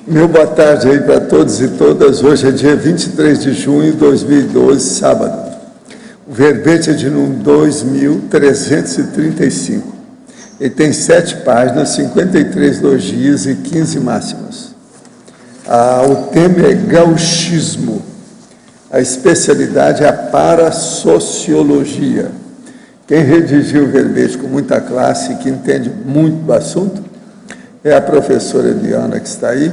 Meu boa tarde aí para todos e todas. Hoje é dia 23 de junho de 2012, sábado. O verbete é de número 2335. Ele tem 7 páginas, 53 logias e 15 máximas. O tema é gauchismo. A especialidade é a parasociologia. Quem redigiu o verbete com muita classe e que entende muito do assunto é a professora Eliana, que está aí,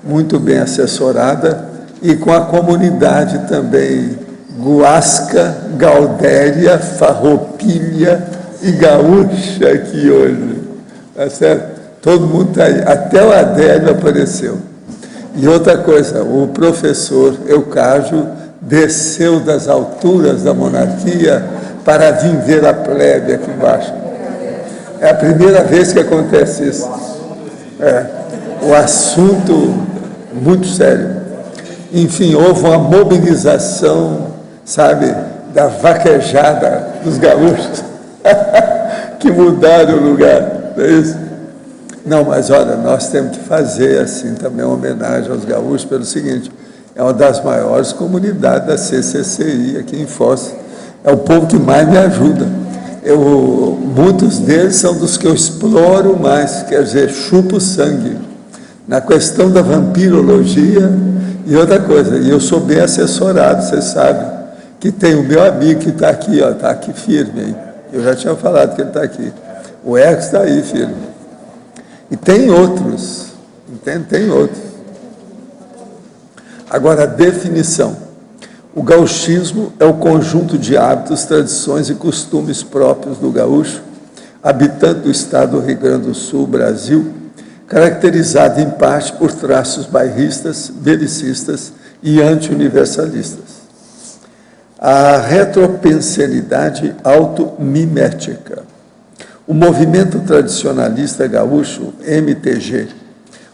muito bem assessorada, e com a comunidade também guasca, gaudéria, farroupilha e gaúcha aqui hoje. Tá certo? Todo mundo está aí. Até o Adélio apareceu. E outra coisa, o professor Eucádio desceu das alturas da monarquia para vir ver a plebe aqui embaixo. É a primeira vez que acontece isso. O assunto muito sério. Enfim, houve uma mobilização, sabe, da vaquejada dos gaúchos, que mudaram o lugar, não é isso? Não, mas olha, nós temos que fazer assim também uma homenagem aos gaúchos pelo seguinte: é uma das maiores comunidades da CCCI aqui em Foz, é o povo que mais me ajuda. Muitos deles são dos que eu exploro mais, quer dizer, chupo sangue, na questão da vampirologia e outra coisa. E eu sou bem assessorado, vocês sabem, que tem o meu amigo que está aqui, está aqui firme aí. Eu já tinha falado que ele está aqui. O Ex está aí firme. E tem outros, entende? Tem outros. Agora, a definição. O gauchismo é o conjunto de hábitos, tradições e costumes próprios do gaúcho, habitante do estado do Rio Grande do Sul, Brasil, caracterizado em parte por traços bairristas, belicistas e anti-universalistas. A retropensenidade automimética. O movimento tradicionalista gaúcho, MTG,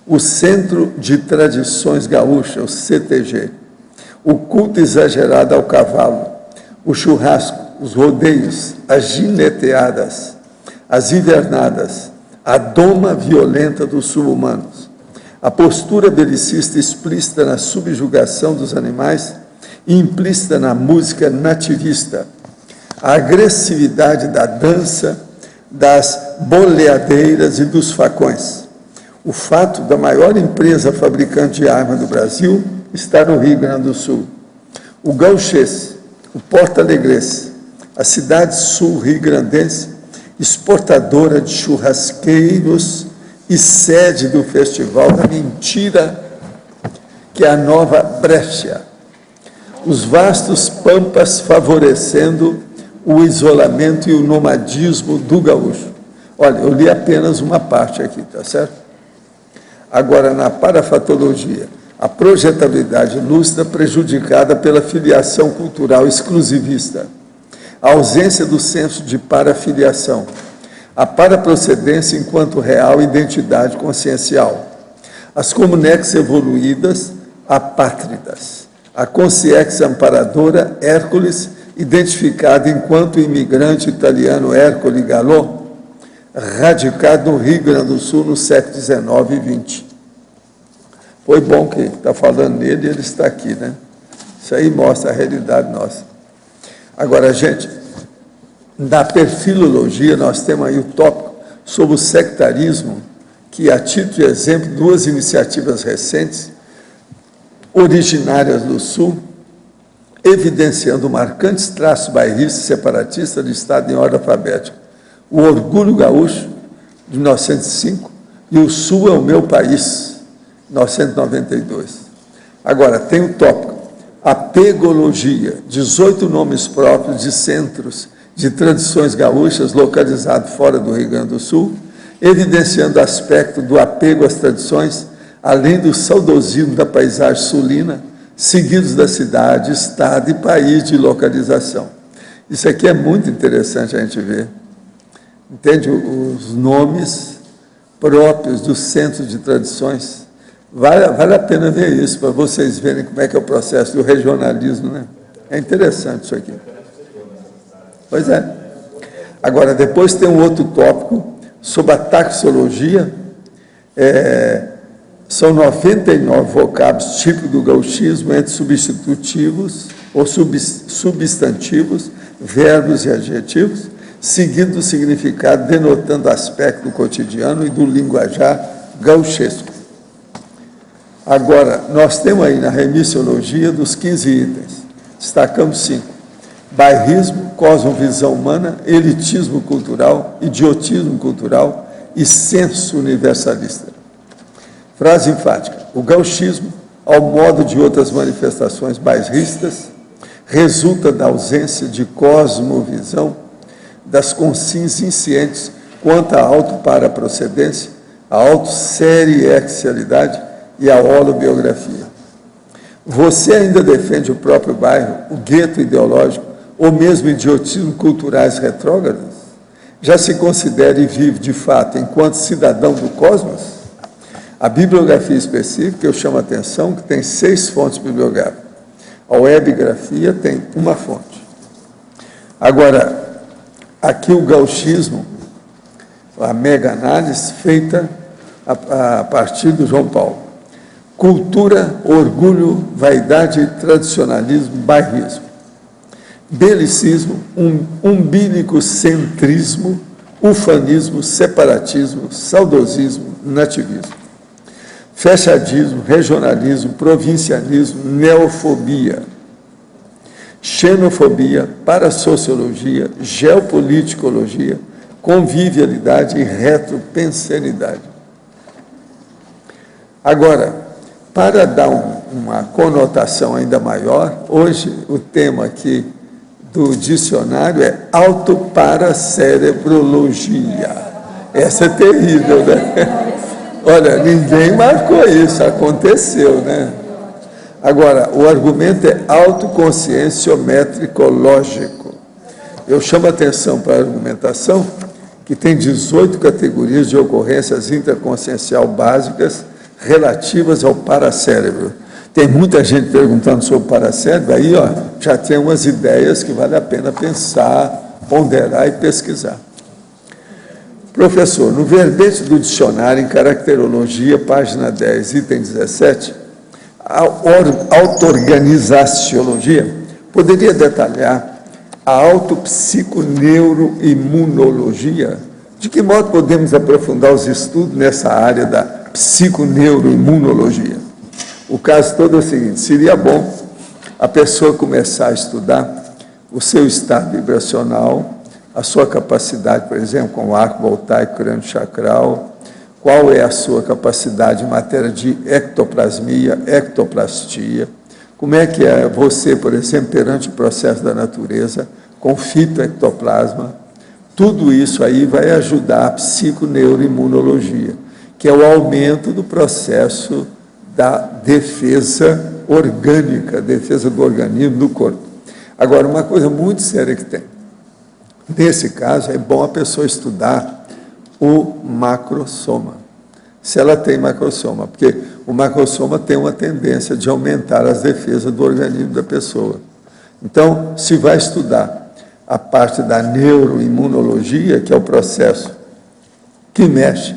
o Centro de Tradições Gaúchas, o CTG, o culto exagerado ao cavalo, o churrasco, os rodeios, as gineteadas, as invernadas, a doma violenta dos sul-humanos, a postura belicista explícita na subjugação dos animais e implícita na música nativista, a agressividade da dança, das boleadeiras e dos facões. O fato da maior empresa fabricante de armas do Brasil está no Rio Grande do Sul. O gauchês, o porto-alegrense, a cidade sul-rio-grandense, exportadora de churrasqueiros e sede do Festival da Mentira, que é a Nova Brecha. Os vastos pampas favorecendo o isolamento e o nomadismo do gaúcho. Olha, eu li apenas uma parte aqui, tá certo? Agora, na parafatologia, a projetabilidade lúcida prejudicada pela filiação cultural exclusivista, a ausência do senso de parafiliação, a paraprocedência enquanto real identidade consciencial, as comunex evoluídas apátridas, a consciex amparadora Hércules, identificado enquanto imigrante italiano Ercole Gallo, radicado no Rio Grande do Sul no século XIX e XX. Foi bom que está falando nele e ele está aqui, né? Isso aí mostra a realidade nossa. Agora, gente, na perfilologia nós temos aí o tópico sobre o sectarismo, que, a título de exemplo, 2 iniciativas recentes, originárias do Sul, evidenciando marcantes traços bairristas e separatistas do Estado em ordem alfabética. O Orgulho Gaúcho, de 1905, e o Sul é o meu país, 1992. Agora, tem o tópico, apegologia, 18 nomes próprios de centros de tradições gaúchas localizados fora do Rio Grande do Sul, evidenciando o aspecto do apego às tradições, além do saudosismo da paisagem sulina, seguidos da cidade, estado e país de localização. Isso aqui é muito interessante a gente ver. Entende? Os nomes próprios dos centros de tradições. Vale a pena ver isso, para vocês verem como é que é o processo do regionalismo, né? É interessante isso aqui. Pois é. Agora, depois tem um outro tópico sobre a taxologia. São 99 vocábulos típicos do gauchismo, entre substitutivos ou substantivos, verbos e adjetivos, seguindo o significado, denotando aspecto do cotidiano e do linguajar gauchesco. Agora, nós temos aí na remissiologia dos 15 itens, destacamos 5. Bairrismo, cosmovisão humana, elitismo cultural, idiotismo cultural e senso universalista. Frase enfática: o gauchismo, ao modo de outras manifestações bairristas, resulta da ausência de cosmovisão, das consciências inscientes quanto à autoparaprocedência, à autosseriexialidade e à holobiografia. Você ainda defende o próprio bairro, o gueto ideológico, ou mesmo idiotismo culturais retrógrados? Já se considera e vive, de fato, enquanto cidadão do cosmos? A bibliografia específica, eu chamo a atenção, que tem 6 fontes bibliográficas. A webgrafia tem uma fonte. Agora, aqui o gauchismo, a mega-análise feita a partir do João Paulo. Cultura, orgulho, vaidade, tradicionalismo, bairrismo. Belicismo, umbilicocentrismo, ufanismo, separatismo, saudosismo, nativismo. Fechadismo, regionalismo, provincialismo, neofobia, xenofobia, parasociologia, geopoliticologia, convivialidade e retropensenidade. Agora, para dar uma conotação ainda maior, hoje o tema aqui do dicionário é autoparacerebrologia. Essa é terrível, né? Olha, ninguém marcou isso, aconteceu, né? Agora, o argumento é autoconscienciométrico-lógico. Eu chamo a atenção para a argumentação, que tem 18 categorias de ocorrências interconsciencial básicas relativas ao paracérebro. Tem muita gente perguntando sobre o paracérebro, aí já tem umas ideias que vale a pena pensar, ponderar e pesquisar. Professor, no verbete do dicionário, em caracterologia, página 10, item 17, a auto-organizaciologia poderia detalhar a autopsiconeuroimunologia? De que modo podemos aprofundar os estudos nessa área da psiconeuroimunologia? O caso todo é o seguinte: seria bom a pessoa começar a estudar o seu estado vibracional, a sua capacidade, por exemplo, com o arco voltaico crânio-chacral, qual é a sua capacidade em matéria de ectoplasmia, ectoplastia, como é que é você, por exemplo, perante o processo da natureza, com fitoectoplasma. Tudo isso aí vai ajudar a psiconeuroimunologia, que é o aumento do processo da defesa orgânica, defesa do organismo, do corpo. Agora, uma coisa muito séria que tem. Nesse caso, é bom a pessoa estudar o macrosoma, se ela tem macrosoma, porque o macrosoma tem uma tendência de aumentar as defesas do organismo da pessoa. Então, se vai estudar a parte da neuroimunologia, que é o processo que mexe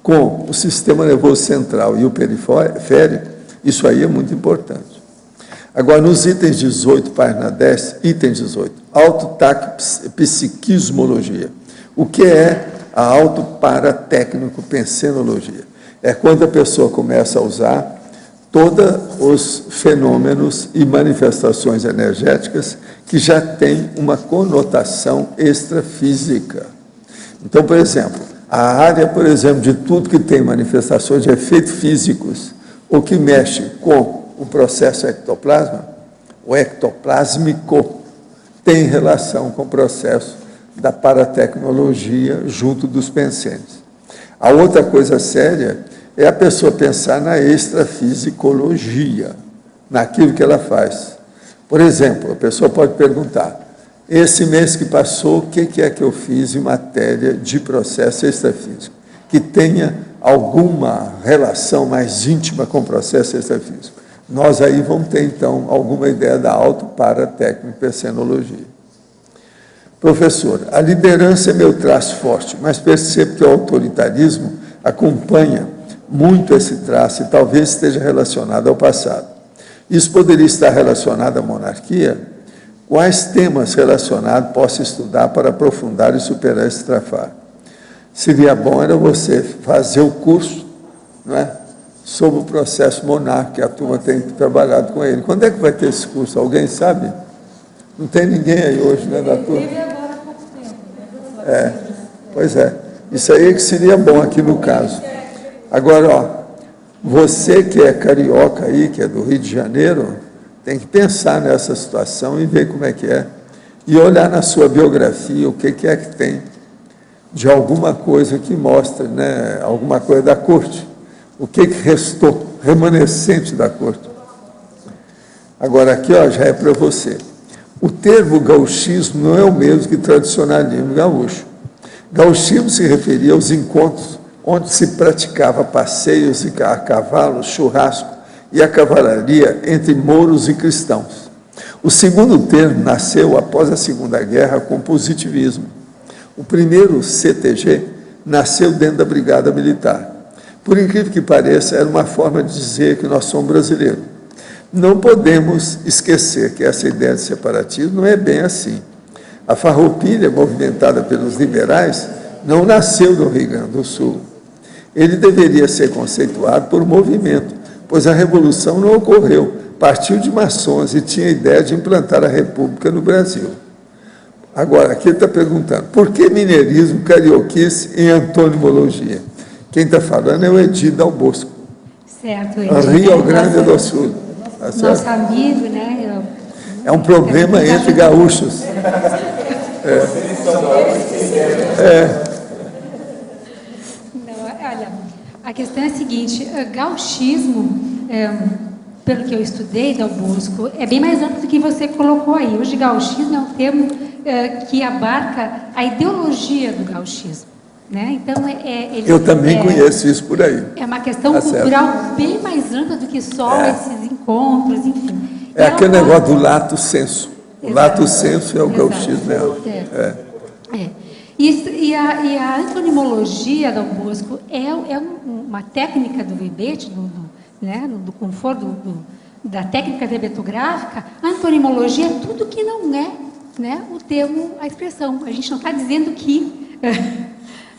com o sistema nervoso central e o periférico, isso aí é muito importante. Agora, nos itens 18, página 10, item 18, autotacpsiquismologia. O que é a autoparatécnico-pensenologia? É quando a pessoa começa a usar todos os fenômenos e manifestações energéticas que já têm uma conotação extrafísica. Então, por exemplo, a área, por exemplo, de tudo que tem manifestações de efeitos físicos, ou que mexe com o processo ectoplasma, o ectoplásmico, tem relação com o processo da paratecnologia junto dos pensentes. A outra coisa séria é a pessoa pensar na extrafisicologia, naquilo que ela faz. Por exemplo, a pessoa pode perguntar: esse mês que passou, o que é que eu fiz em matéria de processo extrafísico? que tenha alguma relação mais íntima com o processo extrafísico. Nós aí vamos ter, então, alguma ideia da auto-para-técnico-percenologia. Professor, a liderança é meu traço forte, mas percebo que o autoritarismo acompanha muito esse traço e talvez esteja relacionado ao passado. Isso poderia estar relacionado à monarquia? Quais temas relacionados posso estudar para aprofundar e superar esse trafar? Seria bom era você fazer o curso, não é, sobre o processo monárquico, a turma tem trabalhado com ele. Quando é que vai ter esse curso? Alguém sabe? Não tem ninguém aí hoje, né, da turma? Teve agora há pouco tempo. Pois é. Isso aí que seria bom aqui no caso. Agora, ó, você que é carioca aí, que é do Rio de Janeiro, tem que pensar nessa situação e ver como é que é. E olhar na sua biografia o que é que tem de alguma coisa que mostre, né, alguma coisa da corte. O que restou, remanescente da corte. Agora aqui, ó, já é para você. O termo gauchismo não é o mesmo que tradicionalismo gaúcho. Gauchismo se referia aos encontros onde se praticava passeios a cavalo, churrasco e a cavalaria entre mouros e cristãos. O segundo termo nasceu após a Segunda Guerra com positivismo. O primeiro CTG nasceu dentro da Brigada Militar. Por incrível que pareça, era uma forma de dizer que nós somos brasileiros. Não podemos esquecer que essa ideia de separatismo não é bem assim. A farroupilha, movimentada pelos liberais, não nasceu no Rio Grande do Sul. Ele deveria ser conceituado por movimento, pois a Revolução não ocorreu, partiu de maçons e tinha a ideia de implantar a República no Brasil. Agora, aqui ele está perguntando, por que mineirismo, carioquice e antonimologia? Quem está falando é o Edir Dal Bosco. Certo, Edir. Rio Grande do Sul. Tá certo? Nosso amigo, né? É um problema entre gaúchos. Não, olha, a questão é a seguinte, gauchismo, pelo que eu estudei, Dal Bosco, é bem mais amplo do que você colocou aí. Hoje, gauchismo é um termo que abarca a ideologia do gauchismo. Né? Então, eu também conheço isso por aí. É uma questão cultural bem mais ampla do que só esses encontros, enfim. É aquele negócio do lato sensu. O lato sensu é o gauchismo. E a antonimologia Dal Bosco é uma técnica do verbete, do conforto da técnica verbetográfica. A antonimologia é tudo que não é, né, o termo, a expressão. A gente não está dizendo que...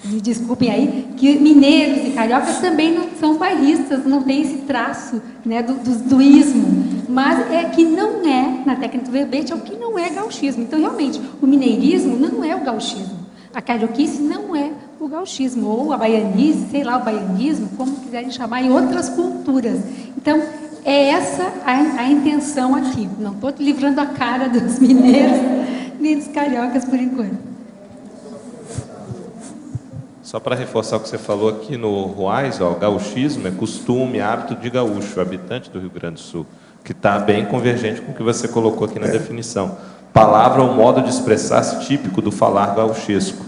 me desculpem aí, que mineiros e cariocas também não são bairristas, não tem esse traço, né, do ismo, mas é que não é, na técnica do verbete, é o que não é gauchismo. Então, realmente, o mineirismo não é o gauchismo, a carioquice não é o gauchismo, ou a baianice, sei lá, o baianismo, como quiserem chamar, em outras culturas. Então, é essa a intenção aqui. Não estou livrando a cara dos mineiros nem dos cariocas por enquanto. Só para reforçar o que você falou aqui no Ruais, ó, gauchismo é costume, hábito de gaúcho, habitante do Rio Grande do Sul, que está bem convergente com o que você colocou aqui na definição. Palavra ou modo de expressar-se típico do falar gauchesco.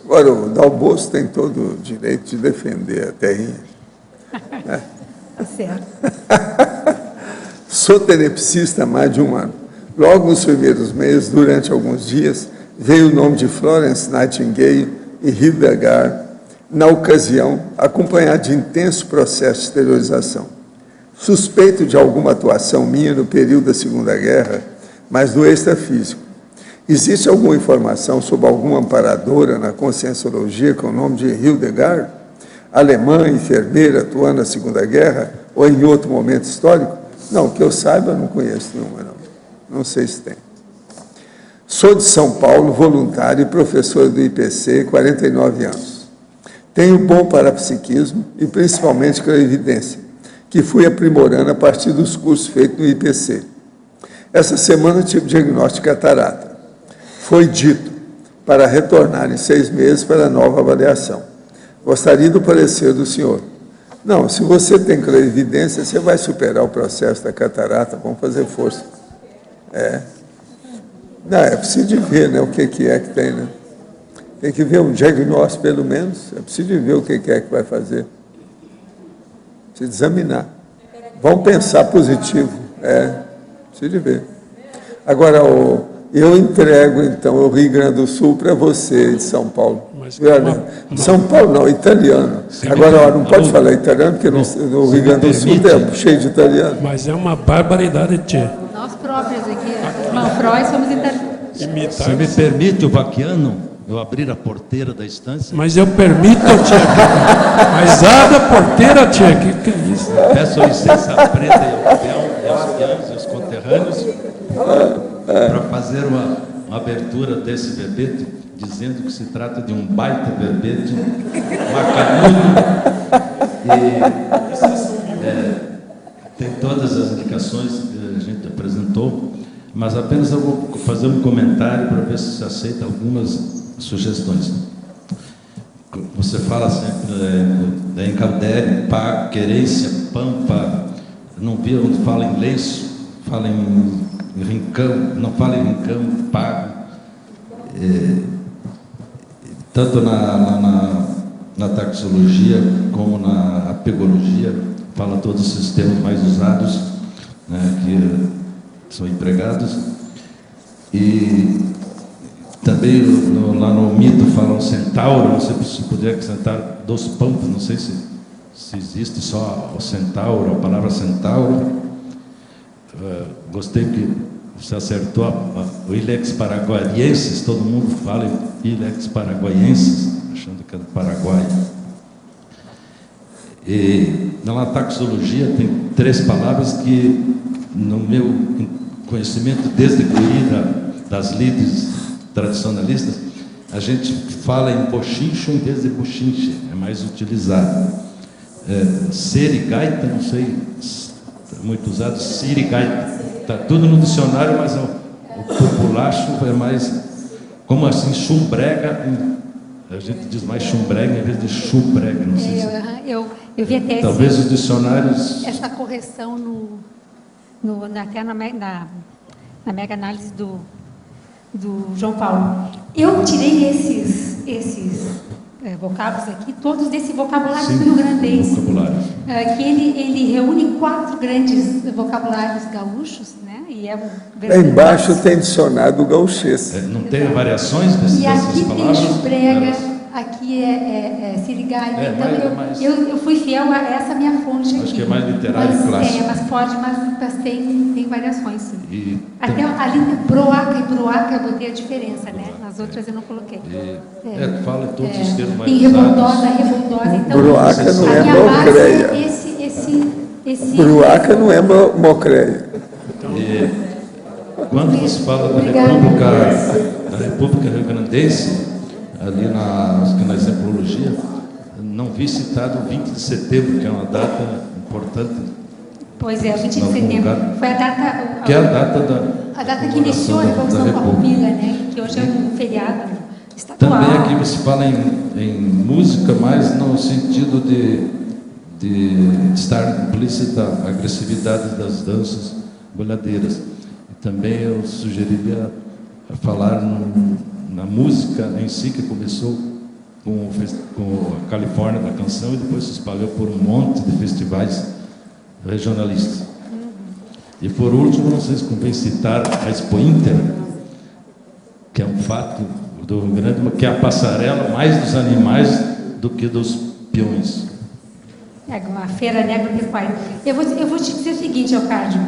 Agora, o Dal Bosco tem todo o direito de defender a terrinha. Né? Certo. Sou tenepsista há mais de um ano. Logo nos primeiros meses, durante alguns dias, veio o nome de Florence Nightingale e Hildegard, na ocasião, acompanhado de intenso processo de exteriorização. Suspeito de alguma atuação minha no período da Segunda Guerra, mas do extrafísico. Existe alguma informação sobre alguma amparadora na conscienciologia com o nome de Hildegard? Alemã, enfermeira, atuando na Segunda Guerra ou em outro momento histórico? Não, que eu saiba, eu não conheço nenhuma, não. Não sei se tem. Sou de São Paulo, voluntário e professor do IPC, 49 anos. Tenho bom parapsiquismo e principalmente clarividência, que fui aprimorando a partir dos cursos feitos no IPC. Essa semana tive diagnóstico de catarata. Foi dito para retornar em 6 meses para a nova avaliação. Gostaria do parecer do senhor. Não, se você tem clarividência, você vai superar o processo da catarata, vamos fazer força. Não, é preciso de ver, né, o que é que tem, né? Tem que ver um diagnóstico, pelo menos. É preciso ver o que é que vai fazer. Precisa examinar. Vamos pensar positivo. Precisa ver. Agora, eu entrego, então, o Rio Grande do Sul para você, de São Paulo. São Paulo não, italiano. Agora, não pode falar italiano, porque no Rio Grande do Sul é cheio de italiano. Mas é uma barbaridade, tchê. Nós próprios aqui, irmão Freud, somos italianos. Se me permite, o Vaquiano, eu abrir a porteira da estância. Mas eu permito, tchê. Mas abre a porteira, tchê. Que é isso? Peço licença à Preta e ao peão, e aos peões e aos conterrâneos, para fazer uma abertura desse verbete, dizendo que se trata de um baita verbete, macanudo, e tem todas as indicações que a gente apresentou, mas apenas eu vou fazer um comentário para ver se aceita algumas sugestões. Você fala sempre da Encaldere, Pá, Querência, Pampa, não vi onde fala em lenço, fala em rincão, não fala em rincão, Pá, tanto na taxologia como na apegologia, fala todos os sistemas mais usados, né, que são empregados, e também lá no mito fala um centauro, não sei se puder acrescentar dos pampas, não sei se existe só o centauro, a palavra centauro. Gostei que você acertou o Ilex paraguaiensis, todo mundo fala Ilex paraguaiensis, achando que é do Paraguai. E na taxologia tem 3 palavras que, no meu conhecimento, desde guri das lides tradicionalistas, a gente fala em bochincho em vez de bochinche, é mais utilizado. Serigaita, não sei, é muito usado, sirigaita. Está tudo no dicionário, mas o populacho é mais, como assim, chumbrega, a gente diz mais chumbrega em vez de chumbrega, não sei se... Eu vi até talvez os dicionários... essa correção até na mega análise do João Paulo. Eu tirei esses vocábulos aqui, todos desse vocabulário rio-grandense, que ele reúne 4 grandes vocabulários gaúchos, né? E Lá embaixo tem dicionário gauchês. Não tem variações dessas palavras? E aqui tem chumbrega, aqui é sirigaita, então eu fui fiel a essa minha fonte aqui. Acho que é mais literário e clássico. Mas tem variações, sim. Até ali, broaca e broaca, eu botei a diferença, né? Nas outras eu não coloquei. Fala em todos os termos mais tem usados. rebondosa. Então, Broaca não é a minha base mocreia. é esse... Broaca não é mocreia. Quando você fala da República Rio-Grandense, ali na exemplologia, não vi citado o 20 de setembro, que é uma data importante. Pois é, 20 de setembro. Foi a data... Que é a data a data que iniciou a Revolução Farroupilha, né? Que hoje é um feriado estadual. Também aqui você fala em música, mas no sentido de estar implícita a agressividade das danças bolhadeiras. Também eu sugeriria falar na música em si, que começou com a Califórnia da Canção e depois se espalhou por um monte de festivais regionalistas. E por último, não sei se convém citar a Expo Inter, que é um fato do Rio Grande, que é a passarela mais dos animais do que dos peões. É uma feira agropecuária. Eu vou te dizer o seguinte, Leocádio.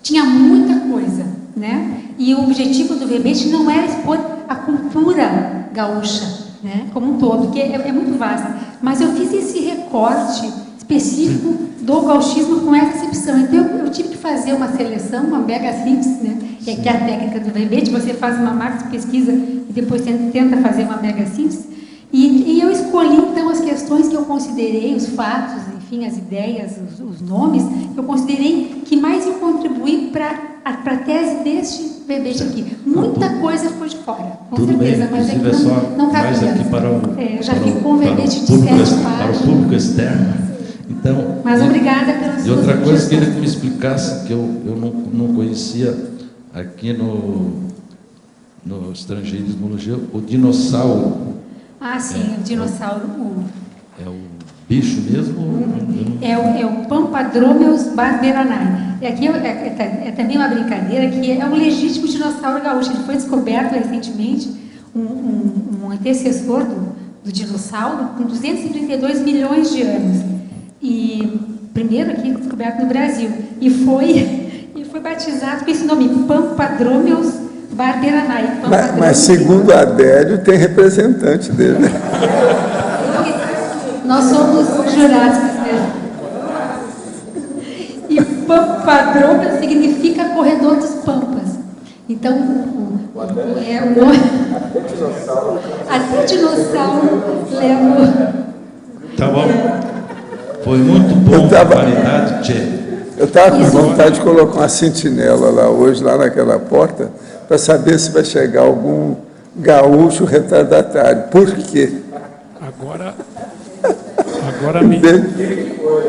Tinha muita coisa, né? E o objetivo do verbete não era expor a cultura gaúcha, né? Como um todo, que é muito vasta. Mas eu fiz esse recorte específico do gauchismo com essa acepção. Então, eu tive que fazer uma seleção, uma mega síntese, né? Que é a técnica do verbete. Você faz uma maxi pesquisa e depois tenta fazer uma mega síntese. E eu escolhi, então, as questões que eu considerei, os fatos, enfim, as ideias, os nomes, que eu considerei que mais iam contribuir para a tese deste verbete aqui. Muita coisa ficou de fora, com tudo certeza, bem, mas é que não cabia. mais aqui já ficou um verbete de 7 para o páginas. público externo. Então, Mas obrigada pela sua E outra coisa, sugestão. queria que me explicasse, que eu não conhecia aqui no estrangeirismologia, o dinossauro. Ah, sim, o dinossauro. É o bicho mesmo? É o Pampadromeus barberanae. E aqui é também uma brincadeira que é um legítimo dinossauro gaúcho. Ele foi descoberto recentemente, um antecessor do dinossauro, com 232 milhões de anos. E primeiro aqui descoberto no Brasil. E foi batizado com esse nome, Pampadromeus barberanae. Mas segundo Adélio, tem representante dele, né? Nós somos jurados mesmo. E Pampadromeus significa corredor dos pampas. Então, é o nome. Até dinossauro leva. Tá bom. Foi muito bom a qualidade, Tchê. Eu estava com vontade de colocar uma sentinela lá hoje, lá naquela porta, para saber se vai chegar algum gaúcho retardatário. Por quê? Agora me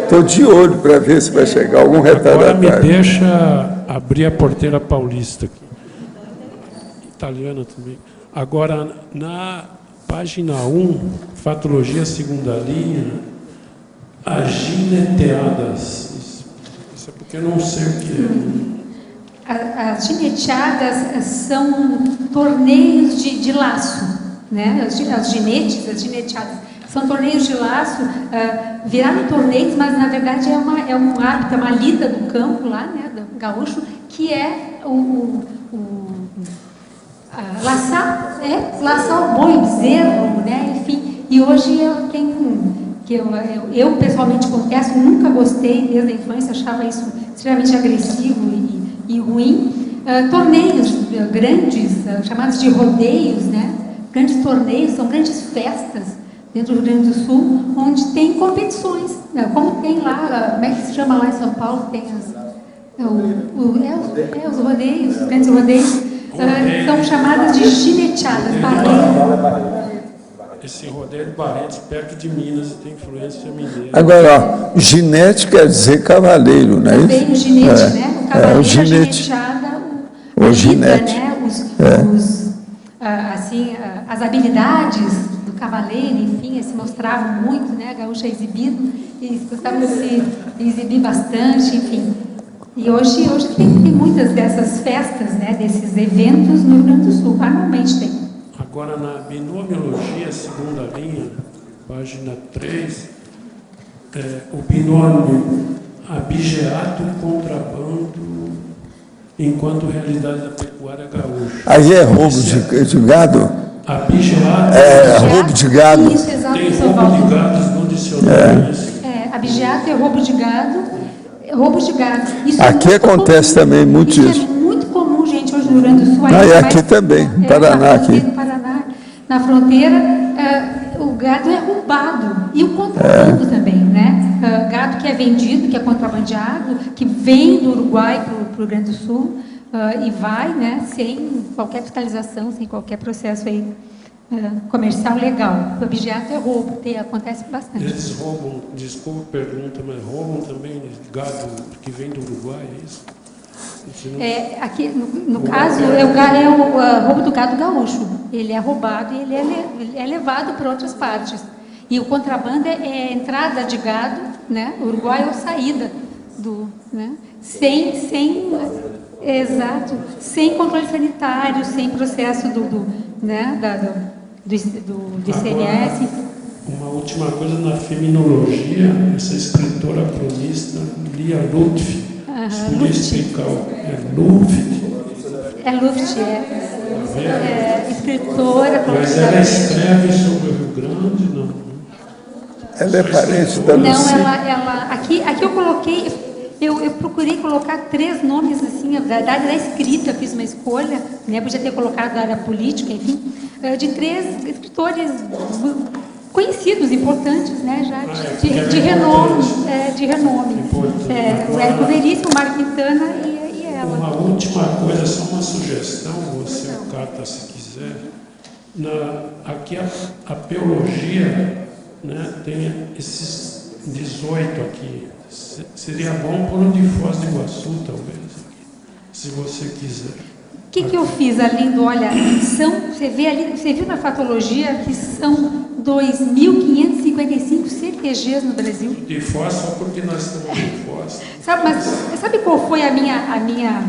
Estou de olho para ver se vai chegar algum retardatário. Agora me deixa abrir a porteira paulista aqui. Italiana também. Agora, na página 1, Fatologia segunda linha, agineteadas. Isso é porque eu não sei o que é. As gineteadas são torneios de laço, né? As gineteadas são torneios de laço, viraram torneios, mas na verdade é um hábito, é uma lida do campo lá, né, do gaúcho, que é laçar o boi, o bezerro, né, enfim. E hoje eu pessoalmente confesso, nunca gostei desde a infância, achava isso extremamente agressivo e ruim. Torneios grandes, chamados de rodeios, né, grandes torneios, são grandes festas dentro do Rio Grande do Sul, onde tem competições, né? Como tem lá, como é que se chama lá em São Paulo, tem os rodeios, os grandes rodeios, são chamadas de gineteadas, Esse rodeio de Barretos, perto de Minas, tem influência mineira. Agora, ó, ginete quer dizer cavaleiro, não é isso? Também o ginete, né? O cavaleiro, o ginete. gineteada, O ginete. né? As habilidades do cavaleiro, enfim, se mostravam muito, né? Gaúcho é exibido, eles gostavam de se exibir bastante, enfim. E hoje tem muitas dessas festas, né? Desses eventos no Rio Grande do Sul, anualmente tem. Agora, na binomiologia, segunda linha, página 3, o binômio abigeato contrabando enquanto realidade da pecuária gaúcha. Aí é roubo de gado? Abigeato. Roubo de gado. Isso, exato, Tem São roubo de Paulo. gados no dicionário. Abigeato é roubo de gado. Roubo de gado. Isso Aqui muito acontece comum. também muito isso. É muito comum, gente, hoje no Rio Grande do Sul. E ainda aqui mais, também, no Paraná. No Paraná, na fronteira, o gado é roubado. E o contrabando também, né? Gado que é vendido, que é contrabandeado, que vem do Uruguai para o Rio Grande do Sul e vai, né? Sem qualquer fiscalização, sem qualquer processo aí comercial legal. O abigeato é roubo, acontece bastante. Eles roubam, desculpa a pergunta, mas roubam também gado que vem do Uruguai, é isso? Aqui, no caso, é o roubo do gado gaúcho. Ele é roubado e ele é levado para outras partes. E o contrabando é a entrada de gado, né? Uruguai ou saída do, né? Sem controle sanitário, sem processo do ICMS. Uma última coisa na feminologia, essa escritora cronista Lia Luft, podia explicar é Luft? É Luft, escritora. Mas ela escreve sobre o Rio Grande, não? Ela é parente da Lucia. Não, aqui eu coloquei, eu procurei colocar 3 nomes assim, da área da escrita, fiz uma escolha, né, podia ter colocado da área política, enfim, de 3 escritores conhecidos, importantes, né, já de renome, o Érico Veríssimo, o Mário Quintana e ela. Uma última coisa, só uma sugestão, você, o Cata, se quiser. Aqui a peologia, né, tem esses 18 aqui. Seria bom pôr um de Foz do Iguaçu, talvez, se você quiser. que eu fiz além do, olha, você vê ali, você viu na fatologia que são 2.555 CTGs no Brasil. De Foz, só porque nós estamos em Foz. Sabe qual foi a minha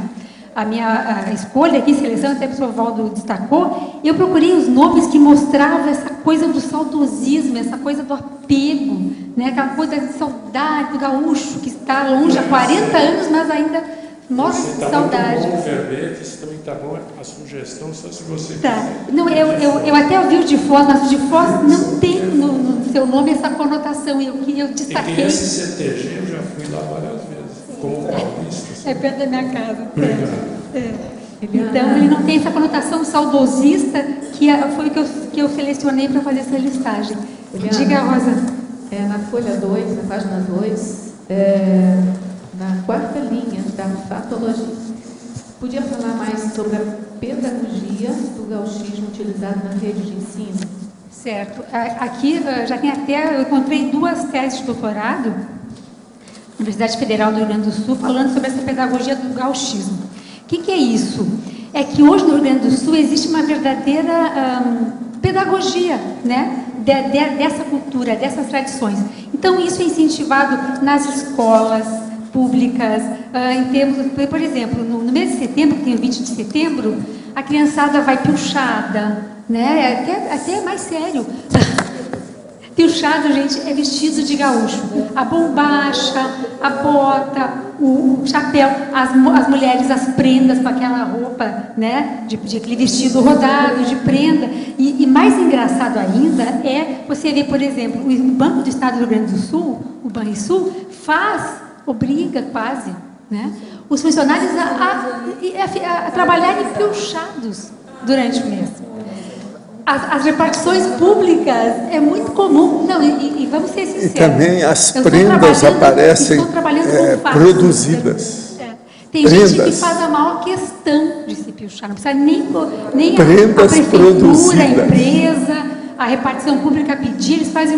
escolha aqui, seleção, até o professor Valdo destacou? Eu procurei os nomes que mostravam essa coisa do saudosismo, essa coisa do apego, né? Aquela coisa de saudade do gaúcho que está longe há 40 anos, mas ainda morre de saudade. Muito bom o verbete, isso também está bom, a sugestão, só se você tá. quiser. Não, eu até ouvi o de Foz, mas o de Foz não tem no seu nome essa conotação, eu destaquei. E esse CTG eu já fui lá várias vezes, como paulista. É perto da minha casa. Obrigado. Então, ele não tem essa conotação saudosista foi o que eu selecionei para fazer essa listagem. Eliana, Diga, Rosa. Na folha 2, na página 2, na quarta linha da fatologia, podia falar mais sobre a pedagogia do gauchismo utilizado na rede de ensino? Certo. Aqui, eu encontrei 2 teses de doutorado, Universidade Federal do Rio Grande do Sul, falando sobre essa pedagogia do gauchismo. O que é isso? É que hoje no Rio Grande do Sul existe uma verdadeira pedagogia, né? Dessa cultura, dessas tradições. Então, isso é incentivado nas escolas públicas, em termos, por exemplo, no mês de setembro, que tem o 20 de setembro, a criançada vai pilchada, né? Até mais sério. Pilchado, gente, é vestido de gaúcho. A bombacha, a bota, o chapéu, as mulheres, as prendas com aquela roupa, né? De aquele vestido rodado, de prenda. E mais engraçado ainda é você ver, por exemplo, o Banco do Estado do Rio Grande do Sul, o Banrisul, obriga quase, né? Os funcionários a trabalharem pilchados durante o mês. As repartições públicas é muito comum. Não, e vamos ser sinceros. E também as prendas aparecem produzidas. Tem gente que faz a maior questão de se pilchar. Não precisa nem a prefeitura, produzidas. A empresa, a repartição pública pedir. Eles fazem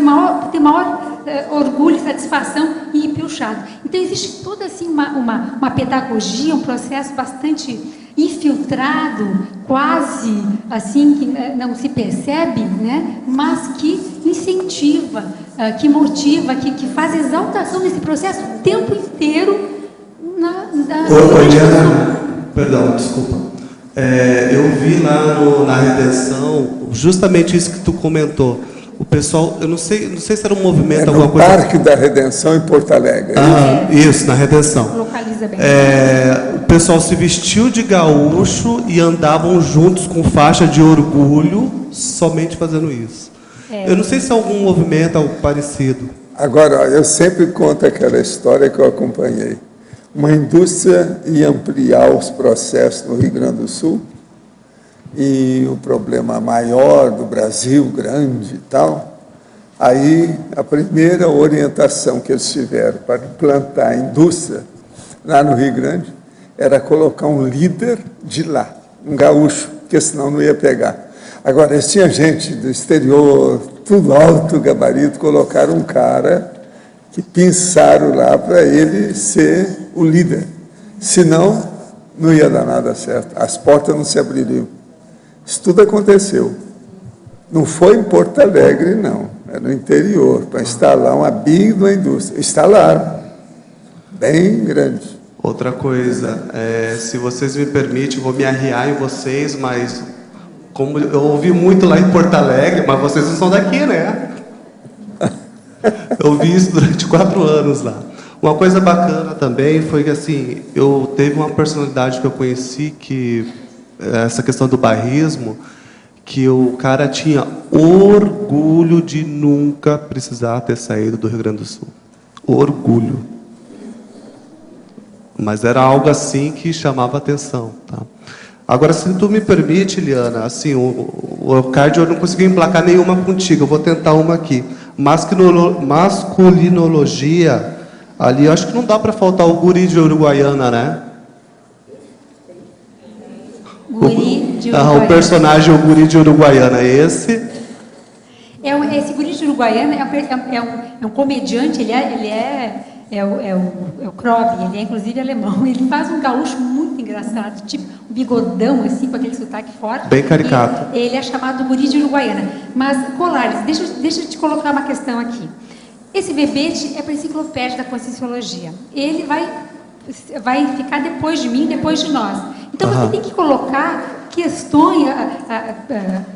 tem maior orgulho e satisfação em ir pilchado. Então, existe toda assim, uma pedagogia, um processo bastante infiltrado, quase assim, que não se percebe, né? Mas que incentiva, que motiva, que faz exaltação desse processo o tempo inteiro Eliana, perdão, desculpa. Eu vi lá na Redenção justamente isso que tu comentou. O pessoal, eu não sei se era um movimento, alguma coisa. Parque da Redenção em Porto Alegre. Isso, na Redenção. Localiza bem. O pessoal se vestiu de gaúcho e andavam juntos com faixa de orgulho, somente fazendo isso. Eu não sei se é algum movimento, algo parecido. Agora, eu sempre conto aquela história que eu acompanhei. Uma indústria ia ampliar os processos no Rio Grande do Sul, e o problema maior do Brasil, grande e tal, aí a primeira orientação que eles tiveram para implantar a indústria lá no Rio Grande era colocar um líder de lá, um gaúcho, porque senão não ia pegar. Agora, eles tinham gente do exterior, tudo alto gabarito, colocaram um cara que pensaram lá para ele ser o líder. Senão, não ia dar nada certo, as portas não se abririam. Isso tudo aconteceu. Não foi em Porto Alegre, não. Era no interior, para instalar uma big da indústria. Instalaram. Bem grande. Outra coisa, se vocês me permitem, eu vou me arriar em vocês, mas como eu ouvi muito lá em Porto Alegre, mas vocês não são daqui, né? Eu vi isso durante 4 anos lá. Uma coisa bacana também foi que, assim, eu teve uma personalidade que eu conheci que essa questão do bairrismo, que o cara tinha orgulho de nunca precisar ter saído do Rio Grande do Sul. Orgulho. Mas era algo assim que chamava atenção, tá? Agora, se tu me permite, Eliana, assim, o cardio eu não consegui emplacar nenhuma contigo, eu vou tentar uma aqui. Masculinologia, ali eu acho que não dá para faltar o guri de Uruguaiana, né? Guri de Uruguaiana. O personagem, o guri de Uruguaiana, esse Esse guri de Uruguaiana é um comediante, ele é o Krove, ele é inclusive alemão, ele faz um gaúcho muito engraçado, tipo um bigodão, assim, com aquele sotaque forte. Bem caricato. Ele é chamado guri de Uruguaiana. Mas, Colares, deixa eu te colocar uma questão aqui. Esse verbete é para a enciclopédia da Conscienciologia. Ele vai ficar depois de mim, depois de nós. Então, você tem que colocar questões,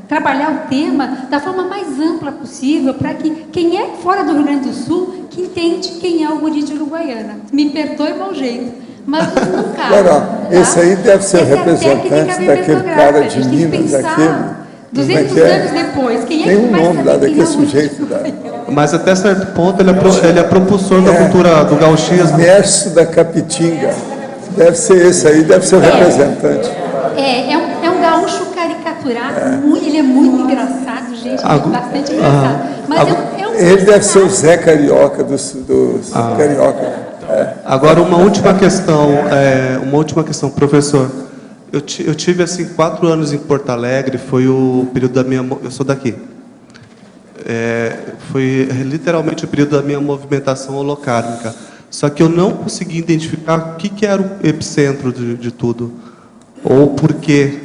trabalhar o tema da forma mais ampla possível, para que quem é fora do Rio Grande do Sul, que entende quem é o guri de Uruguaiana. Me perdoe o mau jeito, mas não cabe. Não, esse aí deve ser o representante daquele cara de Minas, aquele. 200 anos depois, quem é tem que um vai nome lá saber daquele quem é o guri de sujeito lá. Mas até certo ponto ele é propulsor da cultura do gauchismo. Mércio da Capitinga. Deve ser esse aí, deve ser o representante. É um gaúcho caricaturado, ele é muito engraçado, gente, bastante engraçado. Mas ele deve ser o Zé Carioca dos Carioca. Agora, uma última questão, professor. Eu tive, assim, 4 anos em Porto Alegre, foi o período da minha... Eu sou daqui. Foi literalmente o período da minha movimentação holocármica. Só que eu não consegui identificar o que era o epicentro de tudo. Ou por quê.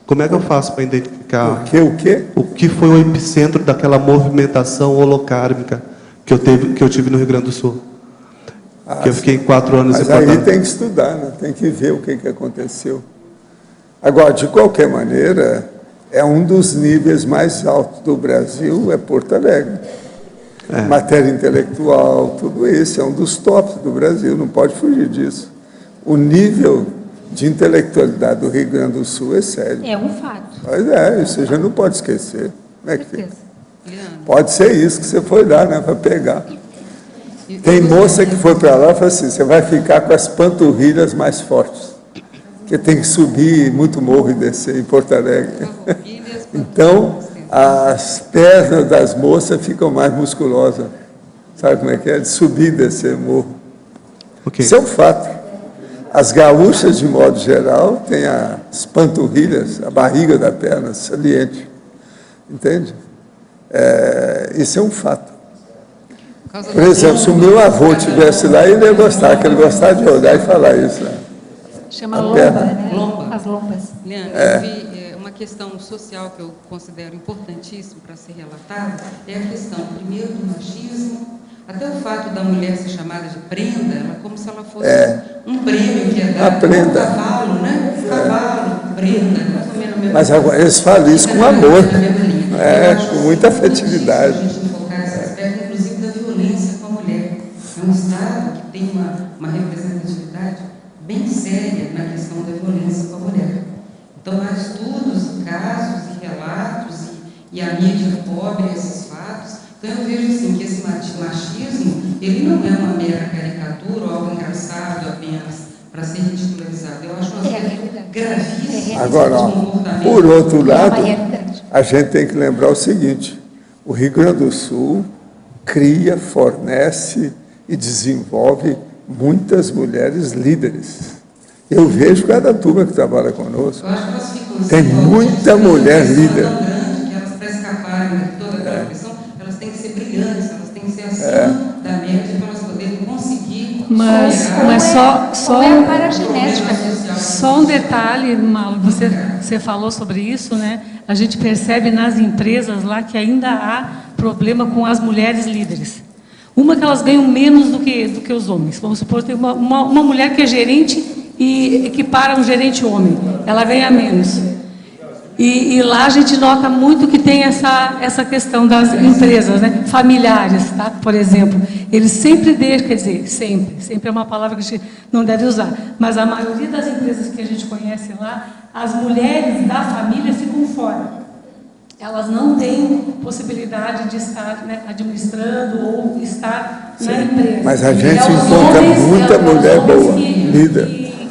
Como é que eu faço para identificar... O quê? O que foi o epicentro daquela movimentação holocármica que eu tive no Rio Grande do Sul? Que eu fiquei 4 anos em Porto Alegre. Mas aí tem que estudar, né? Tem que ver o que aconteceu. Agora, de qualquer maneira, é um dos níveis mais altos do Brasil, é Porto Alegre. Matéria intelectual, tudo isso, é um dos tops do Brasil, não pode fugir disso. O nível de intelectualidade do Rio Grande do Sul é sério. É um fato. Mas isso a gente não pode esquecer. Como é que fica? Pode ser isso que você foi lá, né, para pegar. Tem moça que foi para lá e falou assim, você vai ficar com as panturrilhas mais fortes, porque tem que subir muito morro e descer em Porto Alegre. Então, as pernas das moças ficam mais musculosas. Sabe como é que é? De subir e descer morro. Isso é um fato. As gaúchas, de modo geral, têm as panturrilhas, a barriga da perna saliente. Entende? Isso é um fato. Por exemplo, se o meu avô estivesse lá, ele ia gostar, que ele gostava de olhar e falar isso. Né? Chama lomba, né? As lombas. Leandro, eu vi uma questão social que eu considero importantíssima para ser relatada, é a questão, primeiro, do machismo, até o fato da mulher ser chamada de prenda, ela como se ela fosse um prêmio que é dado um cavalo, né? Cavalo, prenda, mais ou menos. Mas agora eles falam isso com amor, com muita afetividade. A gente enfocar esse aspecto, inclusive, da violência com a mulher. É um Estado que tem uma representatividade bem séria na questão da violência com a mulher. Então, há estudos, casos e relatos, e a mídia cobre esses fatos. Então, eu vejo assim, que esse machismo, ele não é uma mera caricatura ou algo engraçado apenas para ser ridicularizado. Eu acho uma coisa gravíssima. Agora, por outro lado, a gente tem que lembrar o seguinte, o Rio Grande do Sul cria, fornece e desenvolve muitas mulheres líderes. Eu vejo cada turma que trabalha conosco. Tem muita mulher líder. Que elas, para escaparem de toda aquela pressão, elas têm que ser brilhantes, elas têm que ser acima da média para elas poderem conseguir. Mas só um detalhe, Malu, você falou sobre isso, né? A gente percebe nas empresas lá que ainda há problema com as mulheres líderes. Uma que elas ganham menos do que os homens. Vamos supor, tem uma mulher que é gerente e equipara um gerente homem. Ela ganha menos. E lá a gente nota muito que tem essa questão das empresas, né? Familiares, tá? Por exemplo. Eles sempre deixam, quer dizer, sempre é uma palavra que a gente não deve usar, mas a maioria das empresas que a gente conhece lá, as mulheres da família ficam fora. Elas não têm possibilidade de estar, né, administrando ou estar na empresa. Mas a gente encontra muita mulher boa, líder,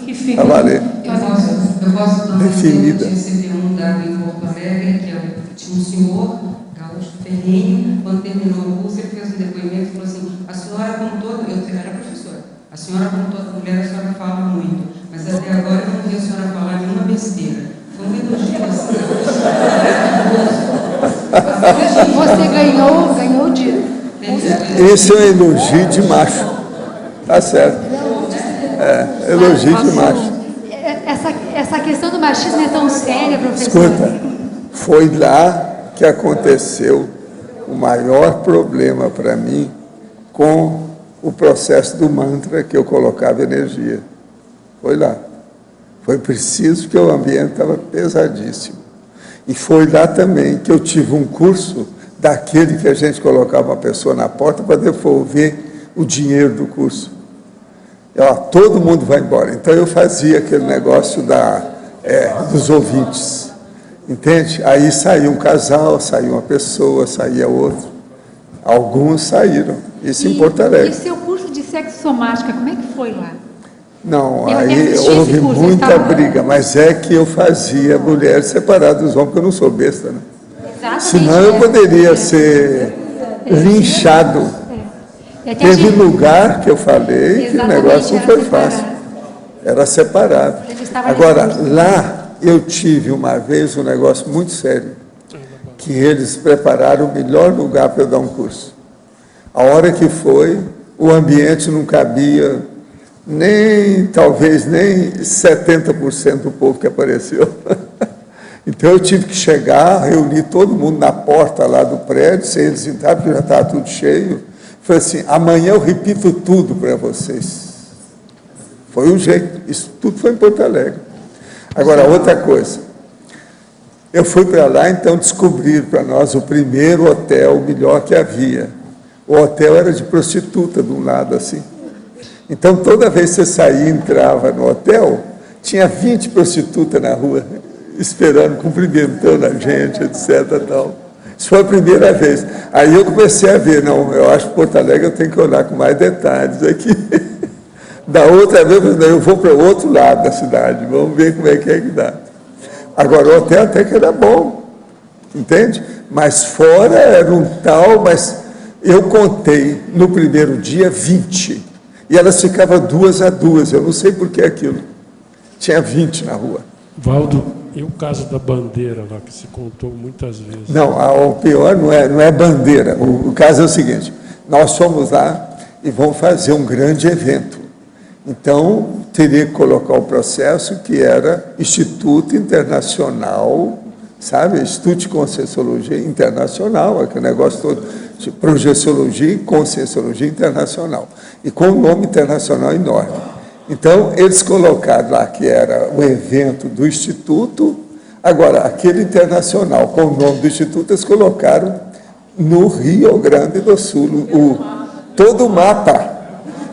que a valer. Eu posso dar um definida. receber um dado em Porto Alegre, que tinha um senhor, gaúcho ferrenho, quando terminou o curso, ele fez um depoimento e falou assim, a senhora, como toda, eu era professora, a senhora, como toda mulher, a senhora fala muito, mas até agora eu não vi a senhora falar nenhuma besteira. Foi um elogio assim. Você ganhou o dia. Esse é um elogio de macho. Tá certo. Elogio de macho. Essa questão do machismo é tão séria, professor. Escuta, foi lá que aconteceu o maior problema para mim com o processo do mantra que eu colocava energia. Foi lá. Foi preciso, que o ambiente estava pesadíssimo. E foi lá também que eu tive um curso daquele que a gente colocava uma pessoa na porta para devolver o dinheiro do curso. Todo mundo vai embora. Então eu fazia aquele negócio dos ouvintes. Entende? Aí saiu um casal, saiu uma pessoa, saía outro. Alguns saíram. Isso em Porto Alegre. E seu curso de sexomática, como é que foi lá? Não, aí houve muita briga, mas é que eu fazia mulheres separadas dos homens, porque eu não sou besta, né? Exatamente. Senão eu poderia ser linchado. Teve lugar que eu falei que o negócio não foi fácil. Era separado. Agora, lá eu tive uma vez um negócio muito sério, que eles prepararam o melhor lugar para eu dar um curso. A hora que foi, o ambiente não cabia talvez nem 70% do povo que apareceu. Então eu tive que chegar, reunir todo mundo na porta lá do prédio, sem eles entrarem, porque já estava tudo cheio. Falei assim, amanhã eu repito tudo para vocês. Foi um jeito, isso tudo foi em Porto Alegre. Agora, outra coisa, eu fui para lá, então descobriram para nós o primeiro hotel melhor que havia. O hotel era de prostituta de um lado assim. Então, toda vez que você saía e entrava no hotel, tinha 20 prostitutas na rua, esperando, cumprimentando a gente, etc. Tal. Isso foi a primeira vez. Aí eu comecei a ver, não, eu acho que Porto Alegre eu tenho que olhar com mais detalhes aqui. Da outra vez, eu vou para o outro lado da cidade, vamos ver como é que dá. Agora, o hotel até que era bom, entende? Mas fora era um tal, mas eu contei no primeiro dia 20. E elas ficavam 2 a 2, eu não sei por que aquilo. Tinha 20 na rua. Valdo, e o caso da bandeira lá, que se contou muitas vezes? Não, o pior não é bandeira. O caso é o seguinte, nós fomos lá e vamos fazer um grande evento. Então, teria que colocar o processo que era Instituto Internacional, sabe? Instituto de Conscienciologia Internacional, aquele negócio todo, de Projeciologia e Conscienciologia Internacional. E com um nome internacional enorme. Então, eles colocaram lá que era o evento do Instituto, agora, aquele internacional, com o nome do Instituto, eles colocaram no Rio Grande do Sul, todo o mapa.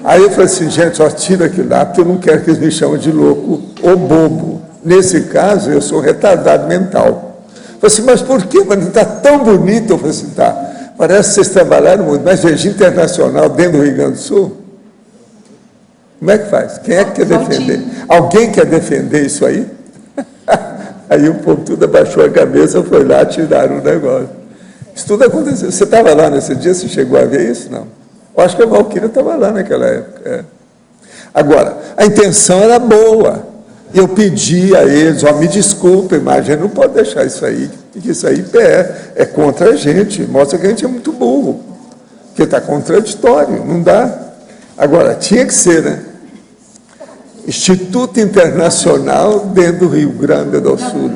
Aí eu falei assim, gente, só tira aquilo lá, porque eu não quero que eles me chamem de louco ou bobo. Nesse caso, eu sou retardado mental. Eu falei assim, mas por quê? Mas não está tão bonito. Eu falei assim, tá, parece que vocês trabalharam muito, mas veja, internacional dentro do Rio Grande do Sul, como é que faz? Quem é que quer defender? Alguém quer defender isso aí? Aí o povo tudo abaixou a cabeça, foi lá, tiraram o negócio. Isso tudo aconteceu. Você estava lá nesse dia, você chegou a ver isso? Não. Eu acho que a Valquíria estava lá naquela época. Agora, a intenção era boa. Eu pedi a eles, me desculpem, mas a gente não pode deixar isso aí, porque isso aí é contra a gente, mostra que a gente é muito burro, porque está contraditório, não dá. Agora, tinha que ser, né? Instituto Internacional dentro do Rio Grande do Sul.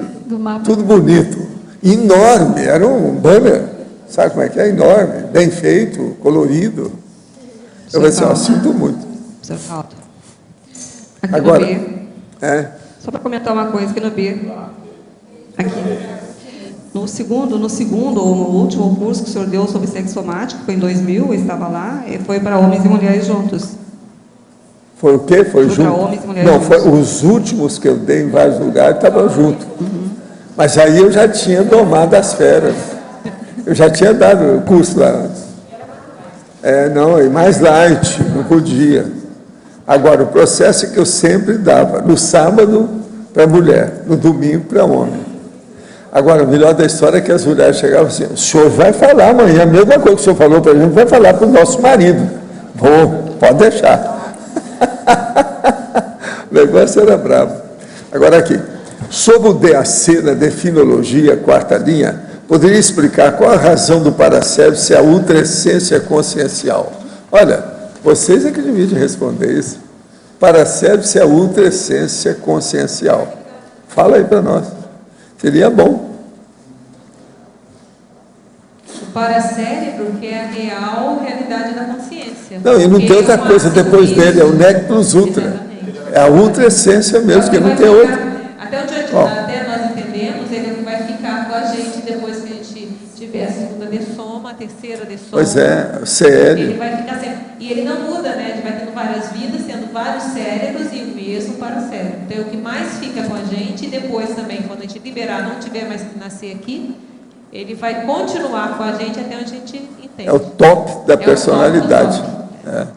Tudo bonito, enorme, era um banner, sabe como é que é? Enorme, bem feito, colorido. Eu falei assim, sinto muito. Aqui agora, no B, só para comentar uma coisa aqui no B, aqui, no segundo ou no último curso que o senhor deu sobre sexo somático, foi em 2000, eu estava lá, e foi para homens e mulheres juntos. Foi o quê? Foi junto? Para homens e mulheres não, juntos. Foi os últimos que eu dei em vários lugares, estavam junto. Mas aí eu já tinha domado as feras. Eu já tinha dado o curso lá antes. Não, e mais light, não podia. Agora, o processo é que eu sempre dava, no sábado para mulher, no domingo para homem. Agora, o melhor da história é que as mulheres chegavam assim, o senhor vai falar amanhã, a mesma coisa que o senhor falou para a gente, vai falar para o nosso marido. Vou, pode deixar. O negócio era bravo. Agora aqui, sobre o DAC, na definologia, 4ª linha, poderia explicar qual a razão do paracérebro ser a ultraessência consciencial? Olha, vocês é que deviam responder isso. Paracérebro ser a ultraessência consciencial. Fala aí para nós. Seria bom. O paracérebro, que é a real realidade da consciência. Não, e não tem outra coisa depois dele, é o nec plus ultra. Exatamente. É a ultraessência mesmo, que não tem outra. Até nós entendemos, ele vai ficar com a gente depois que a gente tiver a segunda dessoma, a terceira dessoma. Pois é, o CL. Ele vai ficar sempre. E ele não muda, né? Ele vai tendo várias vidas, tendo vários cérebros e o mesmo paracérebro. Então, é o que mais fica com a gente, e depois também, quando a gente liberar, não tiver mais que nascer aqui, ele vai continuar com a gente até onde a gente entende. É o top da personalidade. É.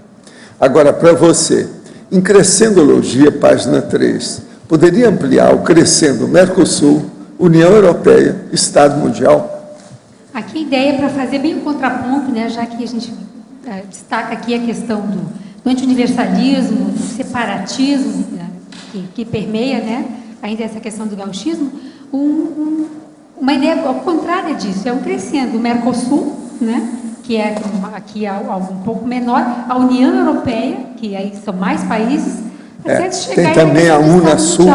Agora, para você, em Crescendologia, página 3, poderia ampliar o Crescendo Mercosul, União Europeia, Estado Mundial? Aqui a ideia é para fazer bem o contraponto, né, já que a gente destaca aqui a questão do anti-universalismo, do separatismo, que permeia, né, ainda essa questão do gauchismo, uma ideia ao contrário disso, é um crescendo, o Mercosul, né, que é aqui algo um pouco menor, a União Europeia, que aí são mais países, até chegar tem também a Unasul,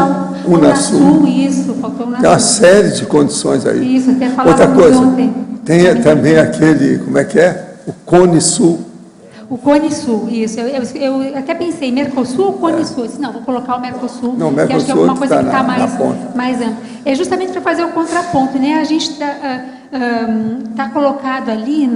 Unasul, isso, faltou Unasul. Tem uma série de condições aí. Isso, até falava outra coisa, ontem. Tem também aquele, como é que é? O Cone Sul. O Cone Sul, isso. Eu até pensei, Mercosul ou Cone Sul? Eu disse, não, vou colocar o Mercosul, não, que acho que é alguma coisa que está mais ampla. É justamente para fazer o contraponto, né? A gente está colocado ali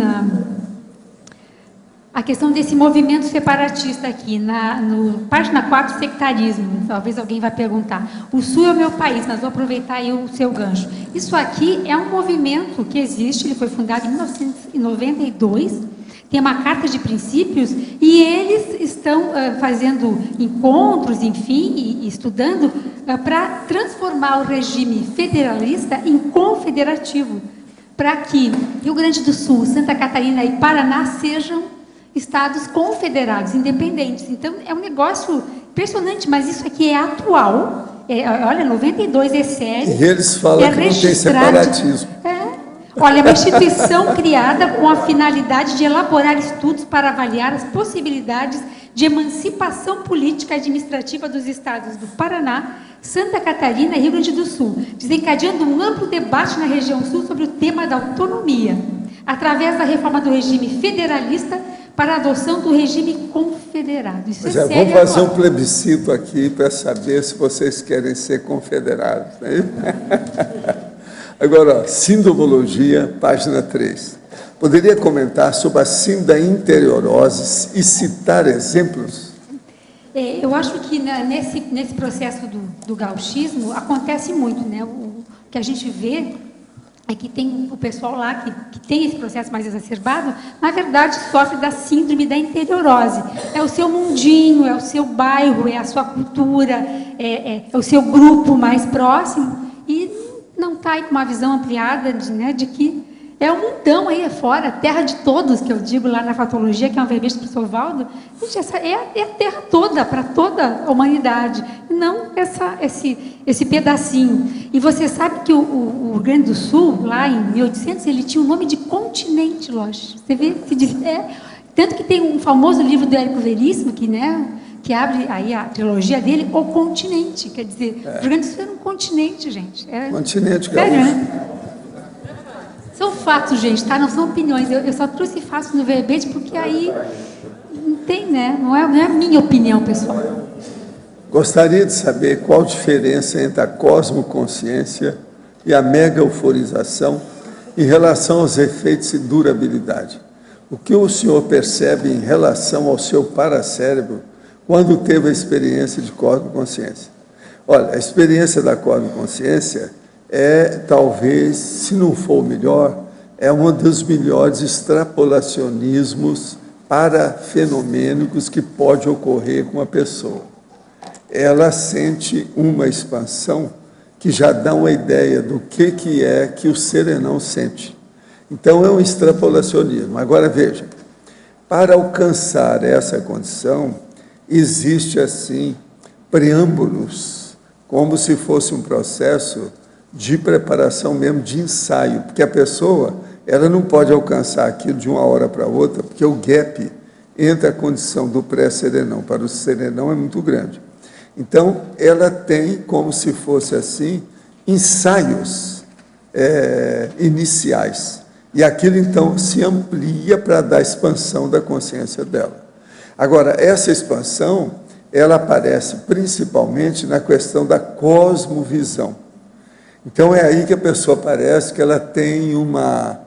a questão desse movimento separatista aqui, no página 4, sectarismo. Talvez alguém vai perguntar. O Sul é o meu país, mas vou aproveitar aí o seu gancho. Isso aqui é um movimento que existe, ele foi fundado em 1992, tem uma carta de princípios, e eles estão fazendo encontros, enfim, e estudando para transformar o regime federalista em confederativo, para que Rio Grande do Sul, Santa Catarina e Paraná sejam estados confederados, independentes. Então, é um negócio impressionante, mas isso aqui é atual. Olha, 92 é sério. E eles falam que não tem separatismo. Olha, uma instituição criada com a finalidade de elaborar estudos para avaliar as possibilidades de emancipação política e administrativa dos estados do Paraná, Santa Catarina e Rio Grande do Sul, desencadeando um amplo debate na região sul sobre o tema da autonomia, através da reforma do regime federalista para a adoção do regime confederado. Isso sério, vamos fazer um plebiscito aqui para saber se vocês querem ser confederados. Né? Agora, Sindomologia, página 3. Poderia comentar sobre a síndrome da interiorose e citar exemplos? Eu acho que nesse processo do gauchismo acontece muito, né? O que a gente vê é que tem o pessoal lá que tem esse processo mais exacerbado, na verdade sofre da síndrome da interiorose. É o seu mundinho, é o seu bairro, é a sua cultura, é o seu grupo mais próximo, e não está aí com uma visão ampliada de que é um mundão aí fora, terra de todos, que eu digo lá na fatologia, que é um verbete do professor Valdo. Gente, essa é a terra toda, para toda a humanidade, não esse pedacinho. E você sabe que o Rio Grande do Sul, lá em 1800, ele tinha o nome de continente, lógico. Você vê? Tanto que tem um famoso livro do Érico Veríssimo, que abre aí a trilogia dele, O Continente. Quer dizer, o Rio Grande do Sul era um continente, gente. Continente, gaúcho. Né? São fatos, gente, tá? Não são opiniões. Eu só trouxe fatos no verbete porque aí não tem, né? Não é a minha opinião, pessoal. Gostaria de saber qual a diferença entre a cosmoconsciência e a mega-euforização em relação aos efeitos e durabilidade. O que o senhor percebe em relação ao seu paracérebro quando teve a experiência de cosmoconsciência? Olha, a experiência da cosmoconsciência talvez, se não for o melhor, é um dos melhores extrapolacionismos parafenomênicos que pode ocorrer com a pessoa. Ela sente uma expansão que já dá uma ideia do que é que o serenão sente. Então, é um extrapolacionismo. Agora, veja, para alcançar essa condição, existe, assim, preâmbulos, como se fosse um processo de preparação mesmo, de ensaio, porque a pessoa ela não pode alcançar aquilo de uma hora para outra, porque o gap entre a condição do pré-serenão para o serenão é muito grande. Então, ela tem, como se fosse assim, ensaios iniciais. E aquilo, então, se amplia para dar expansão da consciência dela. Agora, essa expansão, ela aparece principalmente na questão da cosmovisão. Então, é aí que a pessoa parece que ela tem uma,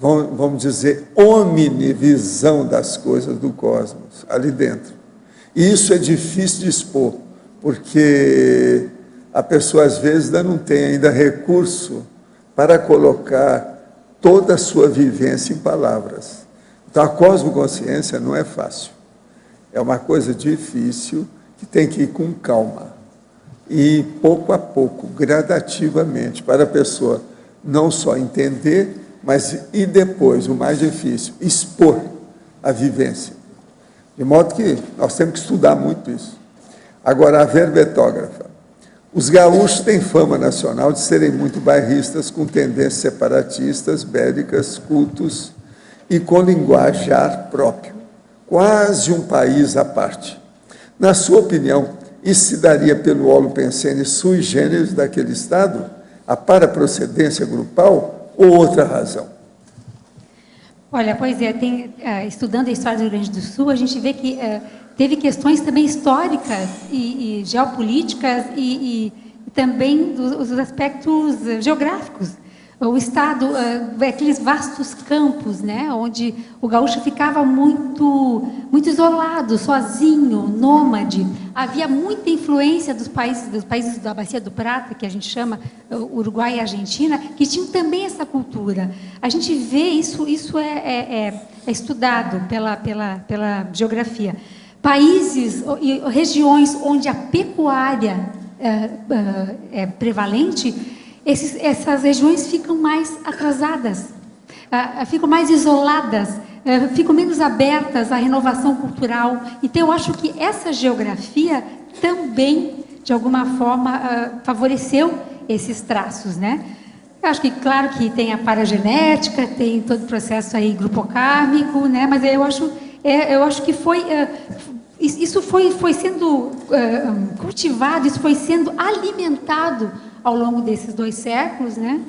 vamos dizer, omnivisão das coisas do cosmos, ali dentro. E isso é difícil de expor, porque a pessoa, às vezes, ainda não tem ainda recurso para colocar toda a sua vivência em palavras. Então, a cosmoconsciência não é fácil. É uma coisa difícil, que tem que ir com calma. E, pouco a pouco, gradativamente, para a pessoa não só entender, mas, e depois, o mais difícil, expor a vivência. De modo que nós temos que estudar muito isso. Agora, a verbetógrafa. Os gaúchos têm fama nacional de serem muito bairristas, com tendências separatistas, bélicas, cultos e com linguajar próprio. Quase um país à parte. Na sua opinião, isso se daria pelo holopensene sui generis daquele Estado, a paraprocedência grupal ou outra razão? Olha, pois é, estudando a história do Rio Grande do Sul, a gente vê que teve questões também históricas e geopolíticas e também dos aspectos geográficos. O Estado, aqueles vastos campos, né, onde o gaúcho ficava muito isolado, sozinho, nômade. Havia muita influência dos países da Bacia do Prata, que a gente chama Uruguai e Argentina, que tinham também essa cultura. A gente vê isso é estudado pela geografia. Países e regiões onde a pecuária é prevalente, essas regiões ficam mais atrasadas, ficam mais isoladas, ficam menos abertas à renovação cultural. Então, eu acho que essa geografia também, de alguma forma, favoreceu esses traços, né? Eu acho que, claro, que tem a paragenética, tem todo o processo aí grupocármico, né? Mas eu acho que isso foi sendo cultivado, isso foi sendo alimentado ao longo desses 2 séculos, né?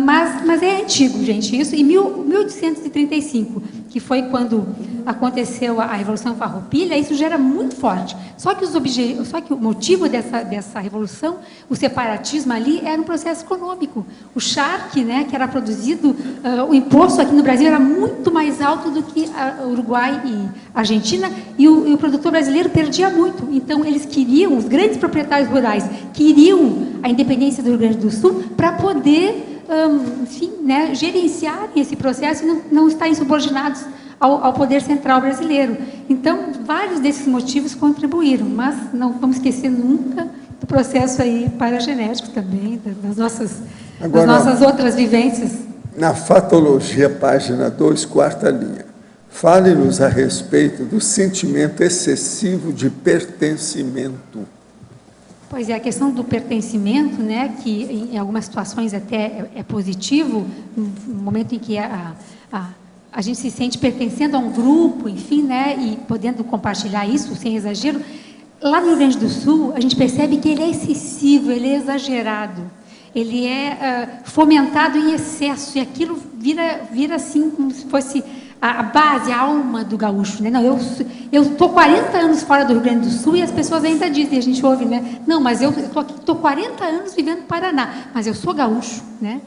Mas é antigo, gente, isso. Em 1835, que foi quando aconteceu a Revolução Farroupilha, isso já era muito forte. Só que o motivo dessa revolução, o separatismo ali, era um processo econômico. O charque, né, que era produzido, o imposto aqui no Brasil era muito mais alto do que Uruguai e Argentina, e o produtor brasileiro perdia muito. Então, eles queriam, os grandes proprietários rurais, queriam a independência do Rio Grande do Sul para poder enfim, né, gerenciarem esse processo e não estarem subordinados ao poder central brasileiro. Então, vários desses motivos contribuíram, mas não vamos esquecer nunca do processo aí paragenético também, das nossas outras vivências. Na Fatologia, página 2, quarta linha, fale-nos a respeito do sentimento excessivo de pertencimento. Pois é, a questão do pertencimento, né, que em algumas situações até é positivo, no momento em que a gente se sente pertencendo a um grupo, enfim, né, e podendo compartilhar isso sem exagero. Lá no Rio Grande do Sul, a gente percebe que ele é excessivo, ele é exagerado, ele é fomentado em excesso, e aquilo vira assim, como se fosse a base, a alma do gaúcho, né? Não, eu estou 40 anos fora do Rio Grande do Sul e as pessoas ainda dizem, a gente ouve, né? Não, mas eu estou 40 anos vivendo no Paraná, mas eu sou gaúcho, né?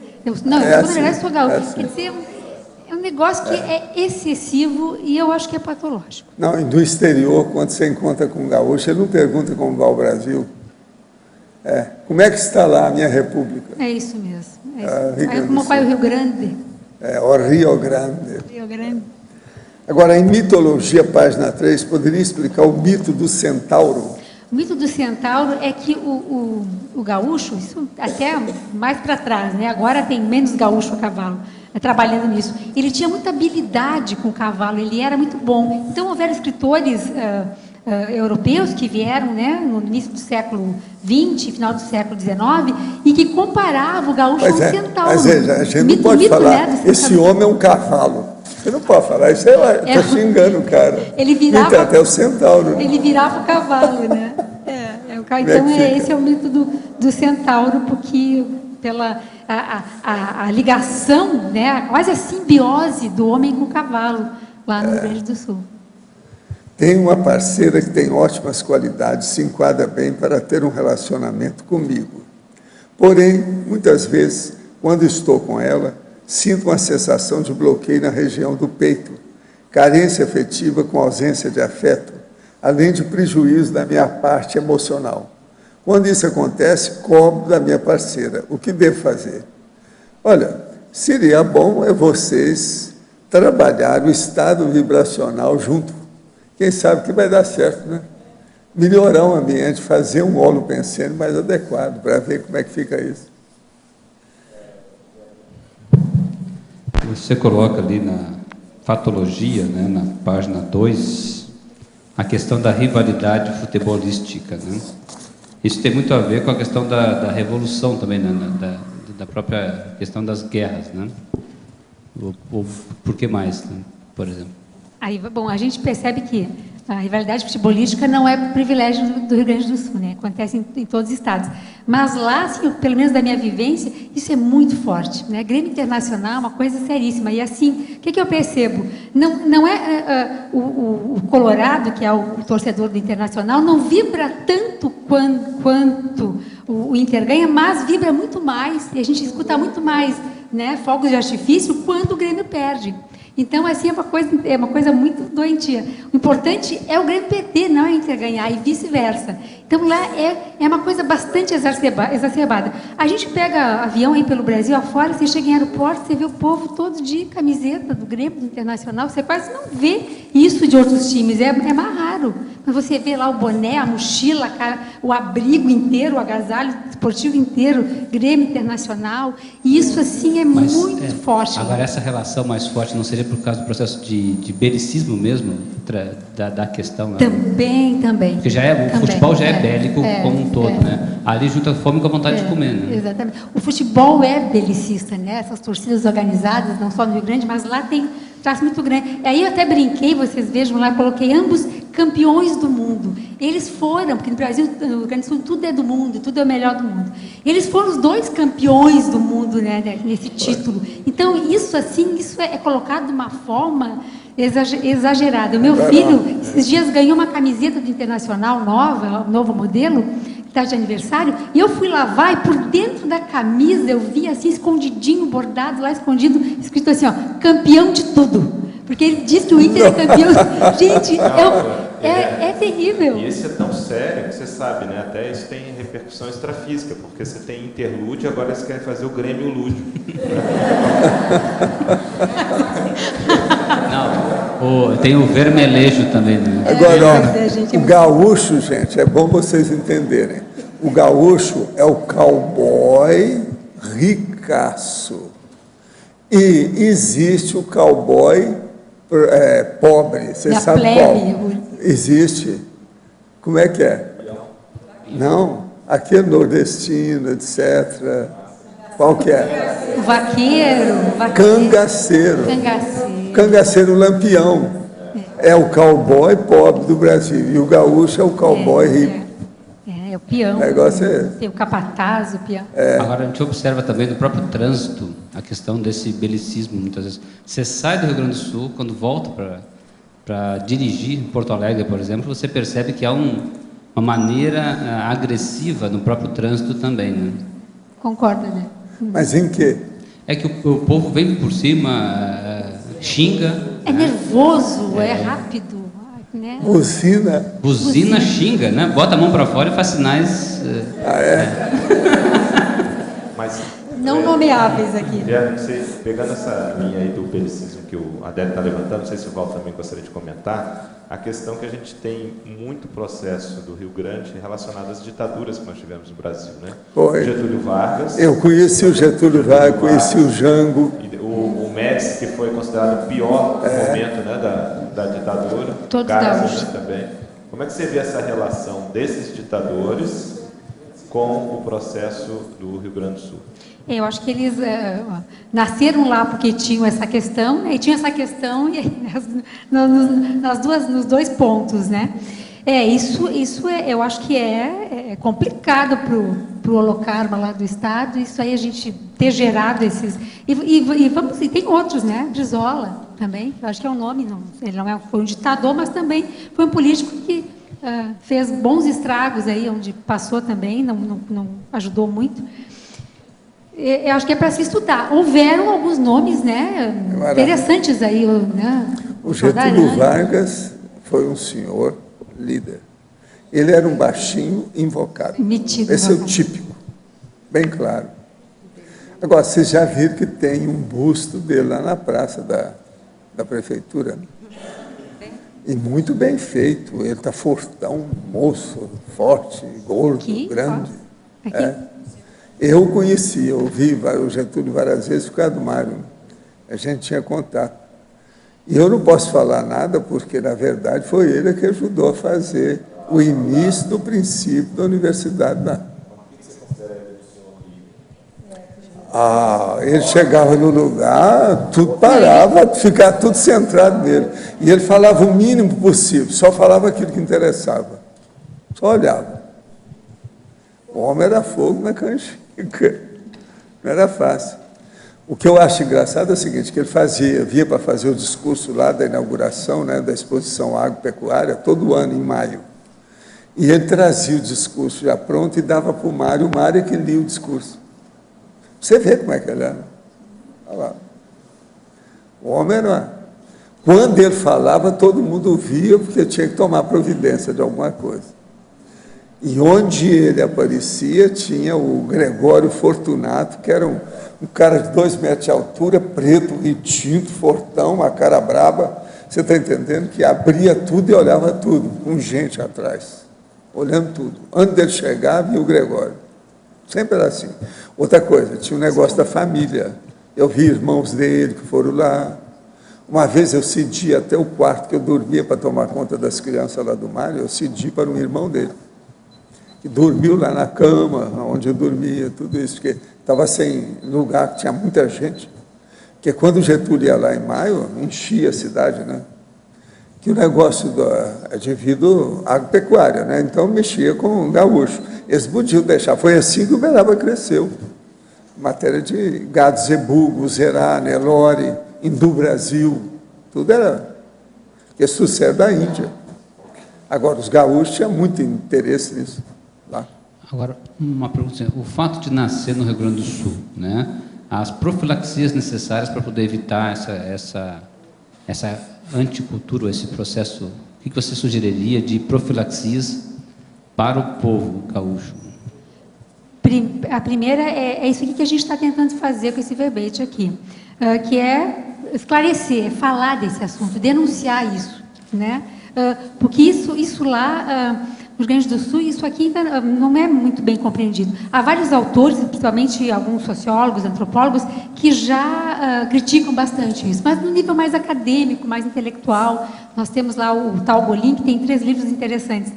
Na verdade, sou gaúcho. Quer dizer, é um negócio que é excessivo e eu acho que é patológico. Não, e do exterior, quando você encontra com um gaúcho, ele não pergunta como vai o Brasil. Como é que está lá a minha república? É isso mesmo. Como vai o Rio Grande? O Rio Grande. Rio Grande. Agora, em mitologia, página 3, poderia explicar o mito do centauro? O mito do centauro é que o gaúcho, isso até mais para trás, né? Agora tem menos gaúcho a cavalo trabalhando nisso. Ele tinha muita habilidade com o cavalo, ele era muito bom. Então, houveram escritores europeus que vieram, né, no início do século XX, final do século XIX, e que comparavam o gaúcho com o centauro. Mas a gente não pode falar, esse homem é um cavalo. Você não pode falar isso, está xingando o cara. Ele virava, então, até o centauro. Ele virava o cavalo, né? Então, esse é o mito do centauro, porque pela a ligação, né, quase a simbiose do homem com o cavalo, lá no Rio Grande do Sul. Tem uma parceira que tem ótimas qualidades, se enquadra bem para ter um relacionamento comigo. Porém, muitas vezes, quando estou com ela, sinto uma sensação de bloqueio na região do peito, carência afetiva com ausência de afeto, além de prejuízo da minha parte emocional. Quando isso acontece, cobro da minha parceira. O que devo fazer? Olha, seria bom vocês trabalhar o estado vibracional junto. Quem sabe que vai dar certo, né? Melhorar o ambiente, fazer um holopensene mais adequado, para ver como é que fica isso. Você coloca ali na fatologia, né, na página 2, a questão da rivalidade futebolística, né? Isso tem muito a ver com a questão da revolução também, né, da própria questão das guerras, né? Por que mais, né, por exemplo? Aí, bom, a gente percebe que a rivalidade futebolística não é privilégio do Rio Grande do Sul, né? Acontece em todos os estados. Mas lá, assim, pelo menos da minha vivência, isso é muito forte, né? Grêmio Internacional é uma coisa seríssima. E assim, o que eu percebo? Não é o Colorado, que é o torcedor do Internacional, não vibra tanto quanto o Inter ganha, mas vibra muito mais, e a gente escuta muito mais, né, fogos de artifício quando o Grêmio perde. Então, assim, é uma coisa muito doentia. O importante é o Grêmio perder, não é Inter ganhar, e vice-versa. Então, lá é uma coisa bastante exacerbada. A gente pega avião aí pelo Brasil afora, você chega em aeroporto, você vê o povo todo de camiseta do Grêmio, do Internacional, você quase não vê isso de outros times, é mais raro. Mas você vê lá o boné, a mochila, o abrigo inteiro, o agasalho esportivo inteiro, Grêmio Internacional, e isso, assim, é muito forte. Agora, essa relação mais forte não seria por causa do processo de belicismo mesmo, da questão? Né? Também. Porque o futebol já é bélico como um todo, né? Ali junta a fome com a vontade de comer, né? Exatamente. O futebol é belicista, né? Essas torcidas organizadas, não só no Rio Grande, mas lá tem traço muito grande. E aí eu até brinquei, vocês vejam lá, coloquei ambos campeões do mundo. Eles foram, porque no Brasil, no Rio Grande do Sul, tudo é do mundo, tudo é o melhor do mundo. Eles foram os 2 campeões do mundo, né, nesse título. Então, isso é colocado de uma forma exagerada. O meu filho, esses dias, ganhou uma camiseta do Internacional nova, novo modelo, que está de aniversário, e eu fui lavar, e por dentro da camisa eu vi assim, escondidinho, bordado lá, escondido, escrito assim, ó, campeão de tudo. Porque ele diz que o Inter é campeão. Gente, é terrível. E esse é tão sério que você sabe, né? Até isso tem repercussão extrafísica, porque você tem interlúdio, agora eles querem fazer o Grêmio lúdio. Não, tem o vermelejo também, né? Agora, o gaúcho, gente, é bom vocês entenderem. O gaúcho é o cowboy ricaço. E existe o cowboy pobre. Você sabe qual? Existe. Como é que é? Não, aquele nordestino, etc. Qual que é? O vaqueiro. Cangaceiro. Cangaceiro lampião. É o cowboy pobre do Brasil. E o gaúcho é o cowboy rico. É o peão. O negócio tem o capataz, o peão. Agora, a gente observa também no próprio trânsito a questão desse belicismo, muitas vezes. Você sai do Rio Grande do Sul, quando volta para dirigir em Porto Alegre, por exemplo, você percebe que há uma maneira agressiva no próprio trânsito também, né? Concordo, né? Mas em quê? É que o povo vem por cima, xinga. É nervoso, é rápido. Né? Buzina, xinga, né? Bota a mão para fora e faz sinais. Mas, não nomeáveis aqui. Pegando essa linha aí do belicismo que o Adélio está levantando, não sei se o Val também gostaria de comentar, a questão que a gente tem muito processo do Rio Grande relacionado às ditaduras que nós tivemos no Brasil, né? Foi. Getúlio Vargas. Eu conheci o Getúlio Vargas, conheci o Jango. O Médici, que foi considerado o pior momento, né, da ditadura. Todos Cássio também. Como é que você vê essa relação desses ditadores com o processo do Rio Grande do Sul? Eu acho que eles nasceram lá porque tinham essa questão, né, e tinham essa questão nos dois pontos, né? Isso eu acho que é complicado para o Holocarma lá do Estado, isso aí a gente ter gerado esses... E tem outros, né? Brizola também, eu acho que é um nome, ele não foi um ditador, mas também foi um político que fez bons estragos aí, onde passou também, não ajudou muito. Eu acho que é para se estudar. Houveram alguns nomes, né, interessantes aí. Né, o Getúlio Vargas foi um senhor líder. Ele era um baixinho invocado. Metido. Esse é o típico, bem claro. Agora, vocês já viram que tem um busto dele lá na praça da prefeitura, né? E muito bem feito. Ele está fortão, moço, forte, gordo, aqui, grande. Eu conheci, eu vi o Getúlio várias vezes por causa do Mário. A gente tinha contato. E eu não posso falar nada, porque, na verdade, foi ele que ajudou a fazer o início do princípio da universidade lá. Ele chegava no lugar, tudo parava, ficava tudo centrado nele. E ele falava o mínimo possível, só falava aquilo que interessava. Só olhava. O homem era fogo na canjica. Não era fácil. O que eu acho engraçado é o seguinte, que ele via para fazer o discurso lá da inauguração, né, da exposição agropecuária, todo ano, em maio. E ele trazia o discurso já pronto e dava para o Mário é que lia o discurso. Você vê como é que ele era. Olha lá. O homem era... Quando ele falava, todo mundo ouvia, porque tinha que tomar providência de alguma coisa. E onde ele aparecia, tinha o Gregório Fortunato, que era um cara de 2 metros de altura, preto, retinto, fortão, uma cara braba, você está entendendo? Que abria tudo e olhava tudo, com gente atrás, olhando tudo. Antes dele chegar, via o Gregório. Sempre era assim. Outra coisa, tinha um negócio da família. Eu vi irmãos dele que foram lá. Uma vez eu cedi até o quarto que eu dormia para tomar conta das crianças lá do Mário, eu cedi para um irmão dele, que dormiu lá na cama, onde eu dormia, tudo isso, porque estava sem lugar, tinha muita gente. Porque quando o Getúlio ia lá em maio, enchia a cidade, né? Que o negócio é devido à agropecuária, né? Então mexia com o gaúcho. Eles podiam deixar, foi assim que o Uberaba cresceu. Em matéria de gado zebugo, zerá, Nelore, Hindu Brasil, tudo era que é sucesso da Índia. Agora, os gaúchos tinham muito interesse nisso. Lá. Agora, uma pergunta, o fato de nascer no Rio Grande do Sul, né, as profilaxias necessárias para poder evitar essa anticultura, esse processo, o que você sugeriria de profilaxias para o povo gaúcho? A primeira é isso aqui que a gente está tentando fazer com esse verbete aqui, que é esclarecer, falar desse assunto, denunciar isso, né? Porque isso lá... no Rio Grande do Sul, isso aqui ainda não é muito bem compreendido. Há vários autores, principalmente alguns sociólogos, antropólogos, que já criticam bastante isso, mas no nível mais acadêmico, mais intelectual. Nós temos lá o tal Golin, que tem 3 livros interessantes.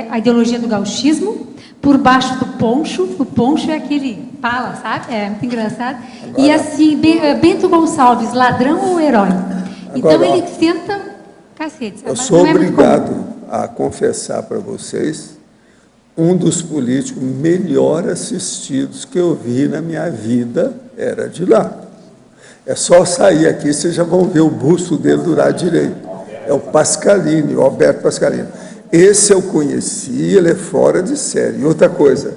A Ideologia do Gauchismo, Por Baixo do Poncho. O poncho é aquele pala, sabe? É muito engraçado. Agora, e assim, Bento Gonçalves, Ladrão ou Herói? Então, ele tenta... Cacete, eu sou obrigado a confessar para vocês, um dos políticos melhor assistidos que eu vi na minha vida era de lá. É só sair aqui, vocês já vão ver o busto dele do lado direito. É o Pascalini, o Alberto Pascalini. Esse eu conheci, ele é fora de série. E outra coisa,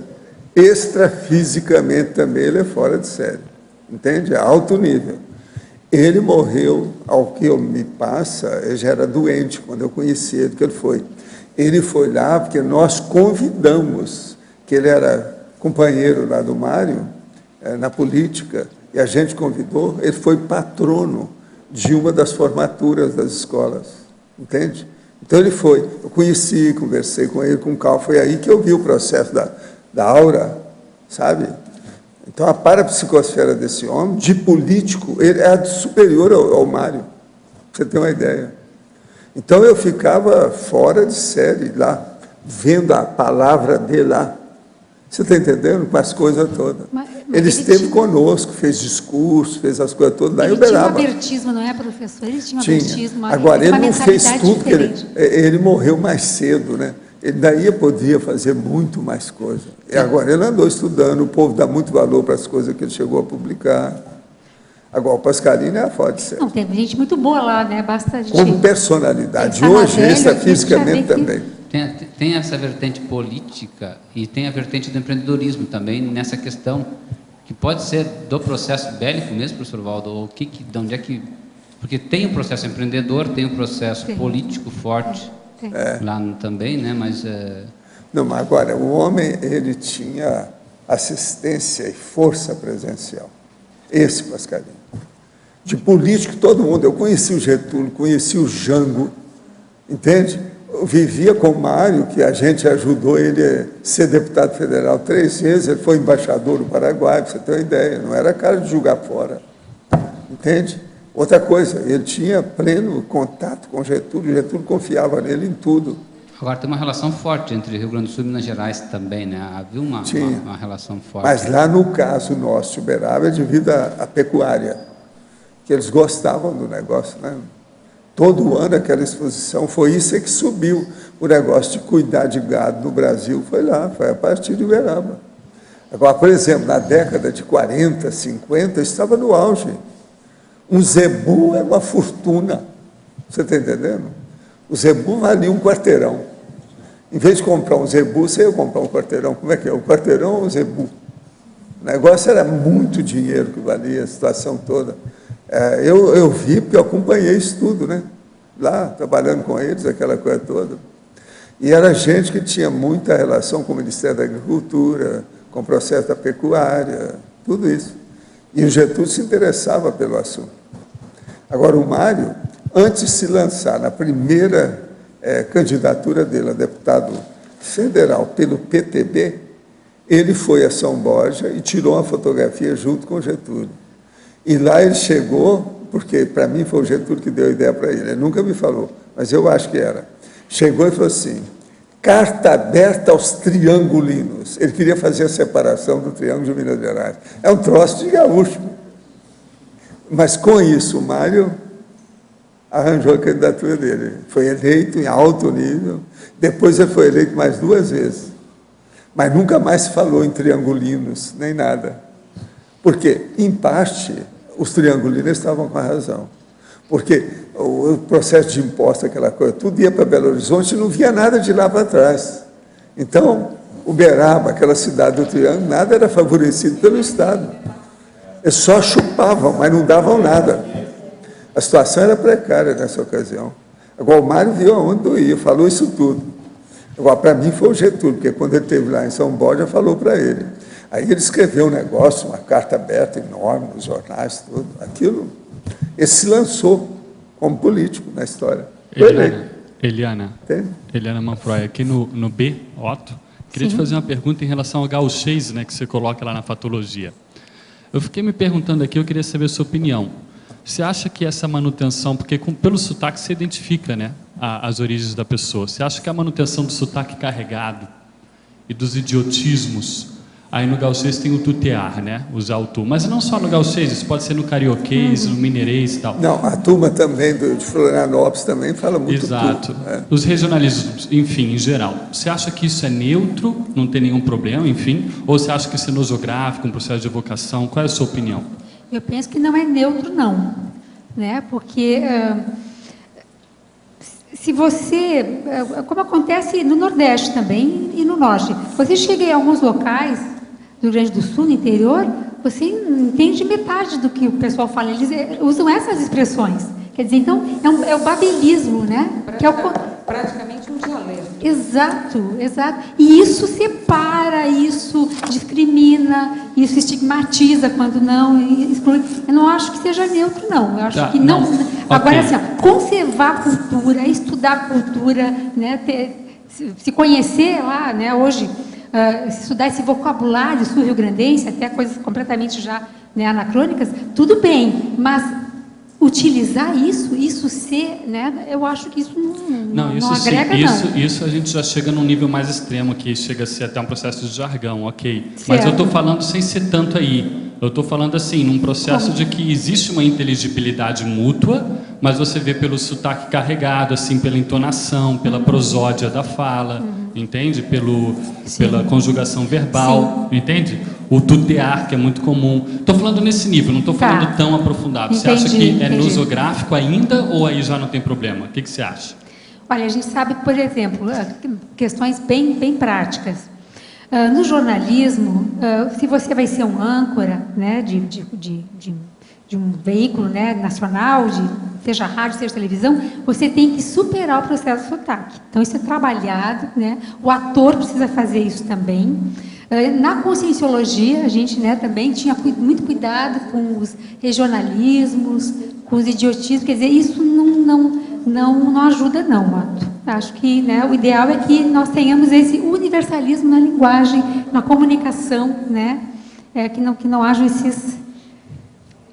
extrafisicamente também ele é fora de série. Entende? É alto nível. Ele morreu, ao que me passa, ele já era doente quando eu conheci ele, que ele foi. Ele foi lá porque nós convidamos, que ele era companheiro lá do Mário, na política, e a gente convidou, ele foi patrono de uma das formaturas das escolas, entende? Então ele foi, eu conheci, conversei com ele, com o Cal, foi aí que eu vi o processo da aura, sabe? Então, a parapsicosfera desse homem, de político, ele é superior ao Mário, para você ter uma ideia. Então eu ficava fora de série lá, vendo a palavra dele lá. Você está entendendo? Com as coisas todas. Ele esteve conosco, fez discurso, fez as coisas todas lá em Uberaba. Ele tinha um abertismo, não é, professor? Ele tinha um abertismo. Agora, ele não fez tudo, ele morreu mais cedo, né? Ele daí podia fazer muito mais coisa. E agora ele andou estudando, o povo dá muito valor para as coisas que ele chegou a publicar. Agora, o Pascalini é fora de série. Não, tem gente muito boa lá, né? Basta a gente... Como personalidade, hoje, extrafisicamente também. Tem essa vertente política e tem a vertente do empreendedorismo também nessa questão, que pode ser do processo bélico mesmo, professor Valdo, ou de onde é que... Porque tem o processo empreendedor, tem o processo político forte lá também, né? Mas... Não, mas agora, o homem, ele tinha assistência e força presencial. Esse Pascalini. De político, todo mundo. Eu conheci o Getúlio, conheci o Jango, entende? Eu vivia com o Mário, que a gente ajudou ele a ser deputado federal 3 vezes, ele foi embaixador do Paraguai, para você ter uma ideia, não era cara de jogar fora, entende? Outra coisa, ele tinha pleno contato com o Getúlio confiava nele em tudo. Agora, tem uma relação forte entre Rio Grande do Sul e Minas Gerais também, né? Havia uma relação forte. Mas lá no caso nosso de Uberaba é devido à pecuária, que eles gostavam do negócio, né? Todo ano aquela exposição, foi isso que subiu o negócio de cuidar de gado no Brasil, foi lá, foi a partir de Uberaba. Agora, por exemplo, na década de 40, 50, estava no auge. Um zebu é uma fortuna, você está entendendo? O zebu valia um quarteirão. Em vez de comprar um zebu, você ia comprar um quarteirão. Como é que é? Um quarteirão ou um zebu? O negócio era muito dinheiro que valia, a situação toda. Eu vi, porque eu acompanhei isso tudo, né? Lá, trabalhando com eles, aquela coisa toda. E era gente que tinha muita relação com o Ministério da Agricultura, com o processo da pecuária, tudo isso. E o Getúlio se interessava pelo assunto. Agora, o Mário, antes de se lançar na primeira candidatura dele a deputado federal pelo PTB, ele foi a São Borja e tirou uma fotografia junto com o Getúlio. E lá ele chegou, porque para mim foi o Getúlio que deu a ideia para ele, ele nunca me falou, mas eu acho que era. Chegou e falou assim, carta aberta aos triangulinos. Ele queria fazer a separação do Triângulo de Minas Gerais. É um troço de gaúcho. Mas com isso, o Mário arranjou a candidatura dele. Foi eleito em alto nível, depois ele foi eleito mais 2 vezes. Mas nunca mais se falou em triangulinos, nem nada. Porque, em parte, os triangulinos estavam com a razão. Porque o processo de imposto, aquela coisa, tudo ia para Belo Horizonte e não via nada de lá para trás. Então, Uberaba, aquela cidade do Triângulo, nada era favorecido pelo Estado. Eles só chupavam, mas não davam nada. A situação era precária nessa ocasião. Agora, o Mário viu aonde eu ia, falou isso tudo. Agora, para mim foi o Getúlio, porque quando ele esteve lá em São Borja, falou para ele. Aí ele escreveu um negócio, uma carta aberta enorme nos jornais, tudo. Aquilo, ele se lançou como político na história. Eliana Manfroy, aqui no B, Otto, queria te fazer uma pergunta em relação ao gauchês, né, que você coloca lá na fatologia. Eu fiquei me perguntando aqui, eu queria saber a sua opinião. Você acha que essa manutenção, porque pelo sotaque você identifica, né, as origens da pessoa, você acha que a manutenção do sotaque carregado e dos idiotismos, aí no gauchês tem o tutear, né, usar o tu, mas não só no gauchês, isso pode ser no carioquês, no mineirês e tal. Não, a turma também de Florianópolis também fala muito. Exato. Os regionalismos, enfim, em geral. Você acha que isso é neutro, não tem nenhum problema, enfim, ou você acha que isso é nosográfico, um processo de evocação? Qual é a sua opinião? Eu penso que não é neutro, não, né? Porque se você, como acontece no Nordeste também e no Norte, você chega em alguns locais do Rio Grande do Sul, no interior, você entende metade do que o pessoal fala. Eles usam essas expressões. Quer dizer, então, é o babelismo, né? Que é praticamente um dialeto. Exato, exato. E isso separa, isso discrimina, isso estigmatiza quando não exclui. Eu não acho que seja neutro, não. Eu acho que não. Agora, assim, conservar a cultura, estudar a cultura, né? Se conhecer lá, né? Hoje, estudar esse vocabulário sul-rio-grandense, até coisas completamente já, né, anacrônicas, tudo bem, mas utilizar isso ser, né? Eu acho que isso não agrega nada. Isso a gente já chega num nível mais extremo, que chega a ser até um processo de jargão, ok. Certo. Mas eu estou falando sem ser tanto aí. Eu estou falando assim, num processo de que existe uma inteligibilidade mútua, mas você vê pelo sotaque carregado, assim, pela entonação, pela prosódia da fala, entende? Pela conjugação verbal, entende? O tutear, que é muito comum. Estou falando nesse nível, não estou falando tão aprofundado. Você acha que é nosográfico ainda ou aí já não tem problema? O que você acha? Olha, a gente sabe, por exemplo, questões bem práticas. No jornalismo, se você vai ser um âncora, né, de um veículo, né, nacional, seja rádio, seja televisão, você tem que superar o processo de sotaque. Então, isso é trabalhado, né? O ator precisa fazer isso também. Na conscienciologia, a gente, né, também tinha muito cuidado com os regionalismos, com os idiotismos. Quer dizer, isso não ajuda, não, Otto. Acho que, né, o ideal é que nós tenhamos esse universalismo na linguagem, na comunicação, né, que não haja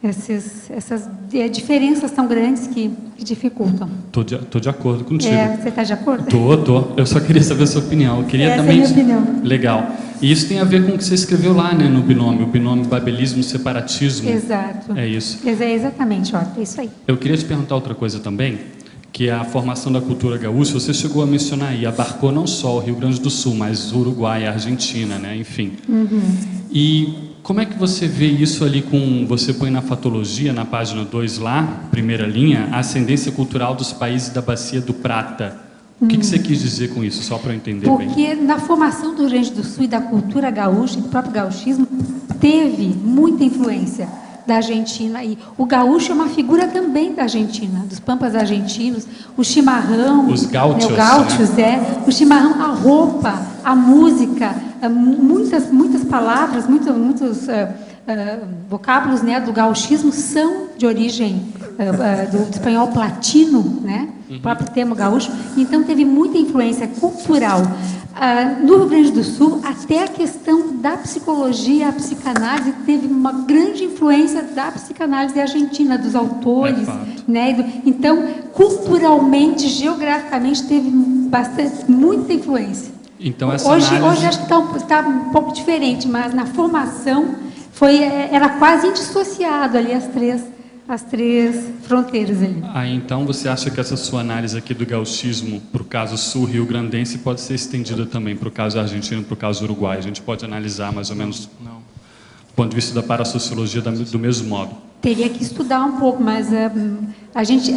essas diferenças tão grandes que dificultam. Tô de acordo contigo. Você está de acordo? Tô. Eu só queria saber a sua opinião. Eu queria também... Essa é a minha opinião. Legal. E isso tem a ver com o que você escreveu lá, né, no binômio, o binômio babelismo, separatismo. Exato. É isso. Exatamente, Otto, é isso aí. Eu queria te perguntar outra coisa também, que é a formação da cultura gaúcha. Você chegou a mencionar aí, abarcou não só o Rio Grande do Sul, mas o Uruguai, a Argentina, né, enfim. E como é que você vê isso ali você põe na fatologia, na página 2 lá, primeira linha, a ascendência cultural dos países da Bacia do Prata. O que você quis dizer com isso, só para eu entender bem? Porque na formação do Rio Grande do Sul e da cultura gaúcha, e do próprio gauchismo, teve muita influência da Argentina. E o gaúcho é uma figura também da Argentina, dos pampas argentinos, o chimarrão, os gaúchos, né? O chimarrão, a roupa, a música, muitas palavras, muitos vocábulos, né, do gauchismo são de origem do espanhol platino, né? O próprio termo gaúcho. Então teve muita influência cultural. No Rio Grande do Sul, até a questão da psicologia, a psicanálise teve uma grande influência da psicanálise argentina, dos autores, né? Então, culturalmente, geograficamente, teve muita influência. Então, essa hoje análise... acho que está um pouco diferente, mas na formação era quase indissociado ali as três fronteiras ali. Então você acha que essa sua análise aqui do gauchismo para o caso sul-rio-grandense pode ser estendida também para o caso argentino, para o caso uruguai? A gente pode analisar mais ou menos do ponto de vista da parasociologia do mesmo modo? Teria que estudar um pouco, mas a gente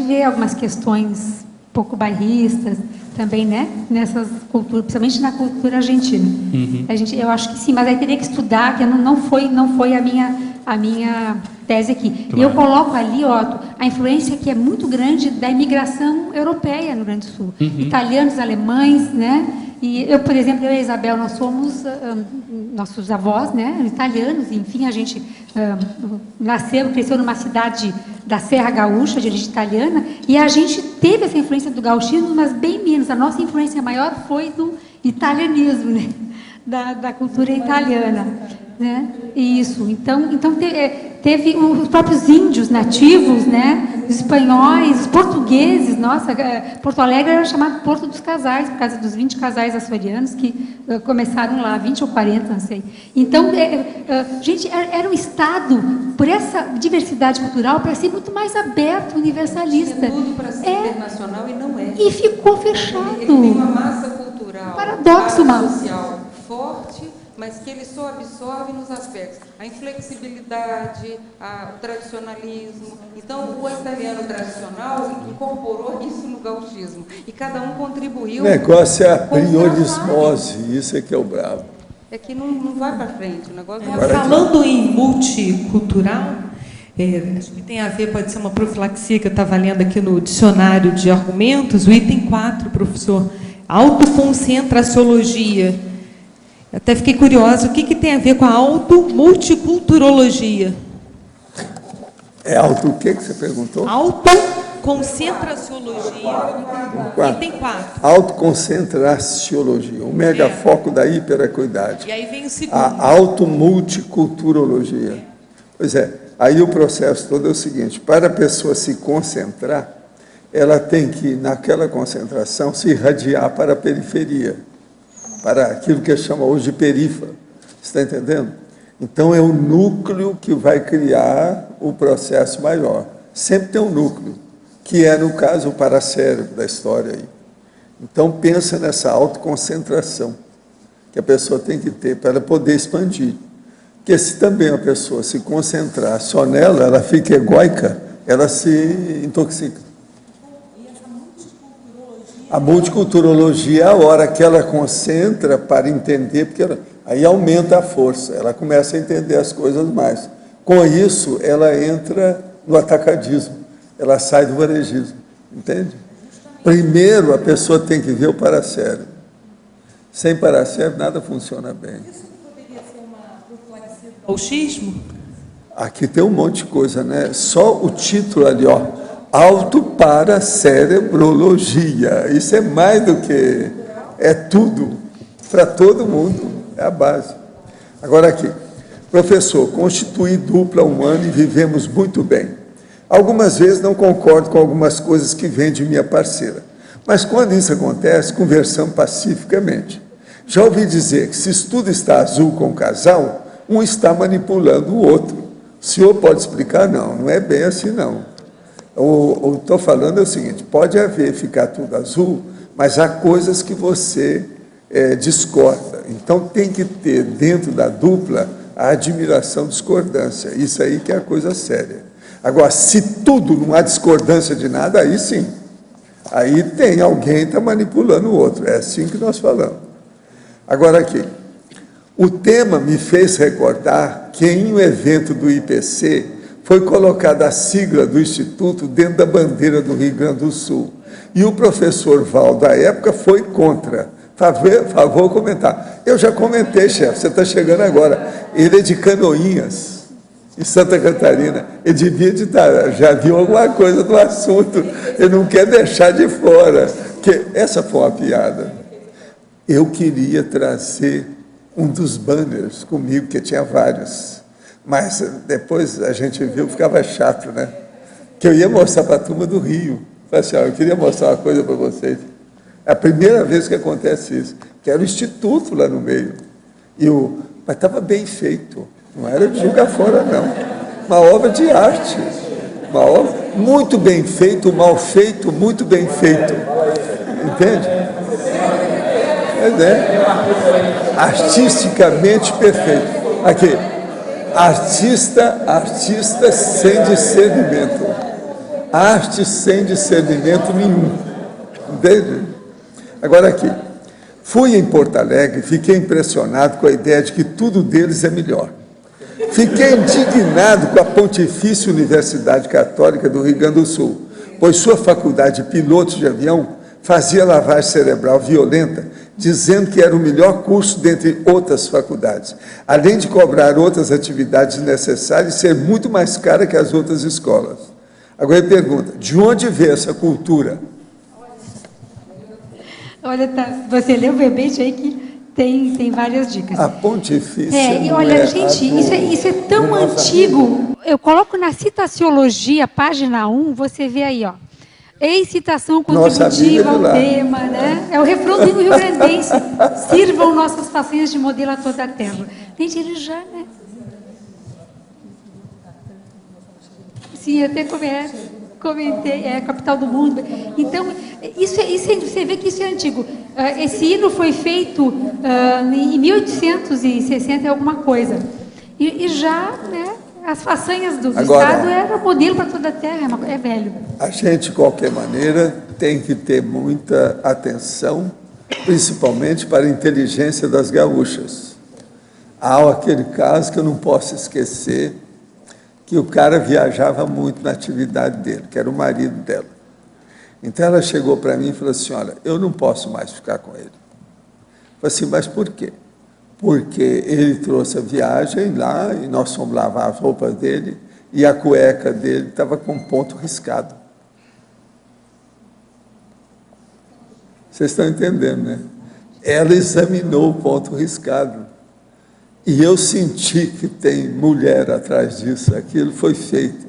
vê algumas questões um pouco bairristas também, né? Nessas culturas, principalmente na cultura argentina. Eu acho que sim, mas aí teria que estudar, que não foi a minha tese aqui. Claro. E eu coloco ali, Otto, a influência que é muito grande da imigração europeia no Rio Grande do Sul. Italianos, alemães, né? E eu, por exemplo, eu e a Isabel, nós somos, nossos avós, né, italianos, enfim, a gente cresceu numa cidade da Serra Gaúcha, de origem italiana, e a gente teve essa influência do gauchismo, mas bem menos. A nossa influência maior foi do italianismo, né, da cultura italiana. Né? Isso. Então teve os próprios índios nativos, né? Os espanhóis, os portugueses. Nossa, Porto Alegre era chamado Porto dos Casais, por causa dos 20 casais açorianos que começaram lá, 20 ou 40, não sei. Então, gente, era um Estado, por essa diversidade cultural, para ser muito mais aberto, universalista. É tudo para ser internacional e não é. E ficou fechado. Ele tem uma massa cultural, paradoxo, social forte, mas que ele só absorve nos aspectos, a inflexibilidade, o tradicionalismo. Então, o italiano tradicional incorporou isso no gauchismo, e cada um contribuiu. O negócio é a priorismose, isso é que é o bravo. É que não vai para frente, o negócio não vai. Falando em multicultural, acho que tem a ver, pode ser uma profilaxia que eu estava lendo aqui no dicionário de argumentos, o item 4, professor, autoconcentraciologia. Até fiquei curiosa, o que tem a ver com a automulticulturologia? O que você perguntou? Autoconcentraciologia. Item 4. Autoconcentraciologia, o megafoco da hiperacuidade. E aí vem o segundo. A automulticulturologia. Pois é, Aí o processo todo é o seguinte: para a pessoa se concentrar, ela tem que, naquela concentração, se irradiar para a periferia, para aquilo que chama hoje de perifa. Está entendendo? Então, é o núcleo que vai criar o processo maior. Sempre tem um núcleo, que é, no caso, o paracérebro da história aí. Então, pensa nessa autoconcentração que a pessoa tem que ter para ela poder expandir. Porque se também a pessoa se concentrar só nela, ela fica egóica, ela se intoxica. A multiculturologia é a hora que ela concentra para entender, porque aí aumenta a força, ela começa a entender as coisas mais. Com isso, ela entra no atacadismo, ela sai do varejismo, entende? Primeiro, a pessoa tem que ver o paracérebro. Sem paracérebro, nada funciona bem. Isso poderia ser uma profilaxia do gauchismo? Aqui tem um monte de coisa, né? Só o título ali, ó, autoparacerebrologia. Isso é mais do que... é tudo, para todo mundo, é a base. Agora aqui, professor, constituí dupla humana e vivemos muito bem. Algumas vezes não concordo com algumas coisas que vêm de minha parceira, mas quando isso acontece, conversamos pacificamente. Já ouvi dizer que se tudo está azul com o casal, um está manipulando o outro. O senhor pode explicar? Não, não é bem assim, não. Estou falando é o seguinte: pode haver, ficar tudo azul, mas há coisas que você discorda. Então, tem que ter dentro da dupla a admiração, discordância. Isso aí que é a coisa séria. Agora, se tudo não há discordância de nada, aí sim. Aí tem alguém que está manipulando o outro. É assim que nós falamos. Agora aqui, o tema me fez recordar que em um evento do IPC foi colocada a sigla do Instituto dentro da bandeira do Rio Grande do Sul. E o professor Val, da época, foi contra. Favor comentar. Eu já comentei, chefe, você está chegando agora. Ele é de Canoinhas, em Santa Catarina. Ele devia de estar, já viu alguma coisa do assunto. Ele não quer deixar de fora. Que essa foi uma piada. Eu queria trazer um dos banners comigo, que tinha vários. Mas depois a gente viu, ficava chato, né? Que eu ia mostrar para a turma do Rio. Falei assim, eu queria mostrar uma coisa para vocês. É a primeira vez que acontece isso. Que era o Instituto lá no meio. Mas estava bem feito. Não era de jogar fora, não. Uma obra de arte. Uma obra muito bem feito, mal feito, muito bem feito. Entende? Artisticamente perfeito. Aqui. Artista sem discernimento. Arte sem discernimento nenhum. Entende? Agora aqui. Fui em Porto Alegre e fiquei impressionado com a ideia de que tudo deles é melhor. Fiquei indignado com a Pontifícia Universidade Católica do Rio Grande do Sul, pois sua faculdade de pilotos de avião fazia lavagem cerebral violenta, dizendo que era o melhor curso dentre outras faculdades, além de cobrar outras atividades necessárias e ser muito mais cara que as outras escolas. Agora ele pergunta, de onde veio essa cultura? Olha, você leu o verbete aí que tem várias dicas. A Pontifícia e olha, gente, isso é tão antigo. Eu coloco na Citaciologia, página 1, você vê aí, ó. Excitação contributiva ao tema, né? É o refrão do Rio Grandense. Sirvam nossas façanhas de modelo a toda a terra. Gente, ele já, né? Sim, até comentei, é a capital do mundo. Então, você vê que isso é antigo. Esse hino foi feito em 1860 e alguma coisa. E já, né? As façanhas do Estado era modelo para toda a terra, é velho. A gente, de qualquer maneira, tem que ter muita atenção, principalmente para a inteligência das gaúchas. Há aquele caso que eu não posso esquecer, que o cara viajava muito na atividade dele, que era o marido dela. Então ela chegou para mim e falou assim, olha, eu não posso mais ficar com ele. Eu falei assim, mas por quê? Porque ele trouxe a viagem lá e nós fomos lavar as roupas dele e a cueca dele estava com ponto riscado. Vocês estão entendendo, né? Ela examinou o ponto riscado. E eu senti que tem mulher atrás disso. Aquilo foi feito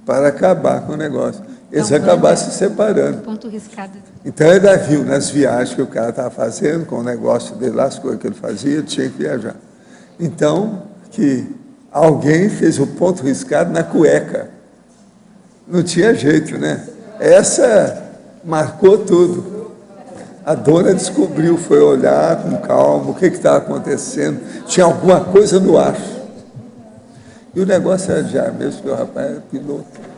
para acabar com o negócio. Eles acabaram se separando. Ponto riscado. Então, ele ainda viu nas viagens que o cara estava fazendo, com o negócio dele lá, as coisas que ele fazia, ele tinha que viajar. Então, que alguém fez o ponto riscado na cueca. Não tinha jeito, né? Essa marcou tudo. A dona descobriu, foi olhar com calma o que estava acontecendo. Tinha alguma coisa no ar. E o negócio era de ar mesmo, porque o rapaz era piloto.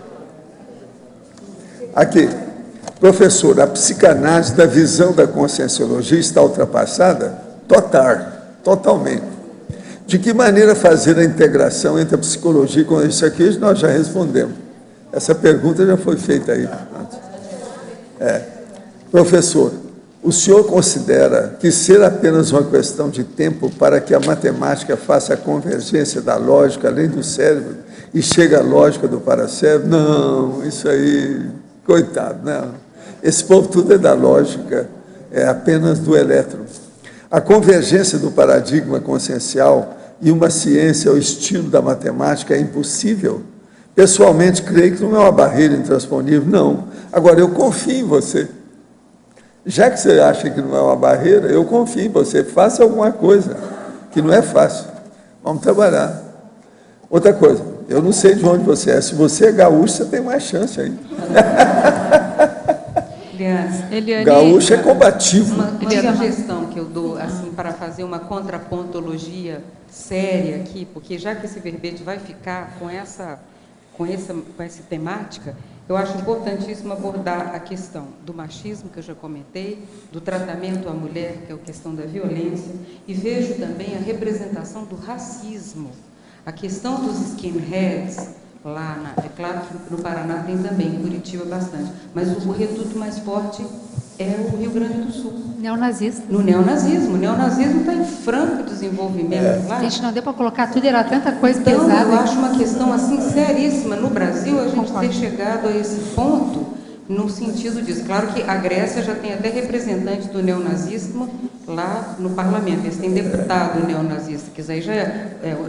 Aqui, professor, a psicanálise da visão da conscienciologia está ultrapassada? Totalmente. De que maneira fazer a integração entre a psicologia e com isso aqui nós já respondemos. Essa pergunta já foi feita aí. Professor, o senhor considera que ser apenas uma questão de tempo para que a matemática faça a convergência da lógica além do cérebro e chegue à lógica do paracérebro? Não, isso aí, coitado, não. Esse povo tudo é da lógica, é apenas do elétron. A convergência do paradigma consciencial e uma ciência ao estilo da matemática é impossível? Pessoalmente, creio que não é uma barreira intransponível, não. Agora, eu confio em você. Já que você acha que não é uma barreira, eu confio em você. Faça alguma coisa, que não é fácil. Vamos trabalhar. Outra coisa, eu não sei de onde você é. Se você é gaúcho, você tem mais chance ainda. Eliane, gaúcho é combativo. Uma sugestão que eu dou, assim, para fazer uma contrapontologia séria aqui, porque já que esse verbete vai ficar com essa temática, eu acho importantíssimo abordar a questão do machismo, que eu já comentei, do tratamento à mulher, que é a questão da violência, e vejo também a representação do racismo, a questão dos skinheads, é claro que no Paraná tem também, em Curitiba bastante, mas o reduto mais forte é o Rio Grande do Sul. Neonazismo. No neonazismo. O neonazismo está em franco desenvolvimento lá. Gente, não deu para colocar tudo, era tanta coisa então, pesada. Eu acho uma questão assim seríssima. No Brasil, a gente ter chegado a esse ponto no sentido disso. Claro que a Grécia já tem até representante do neonazismo lá no parlamento. Eles têm deputado neonazista, que isso aí já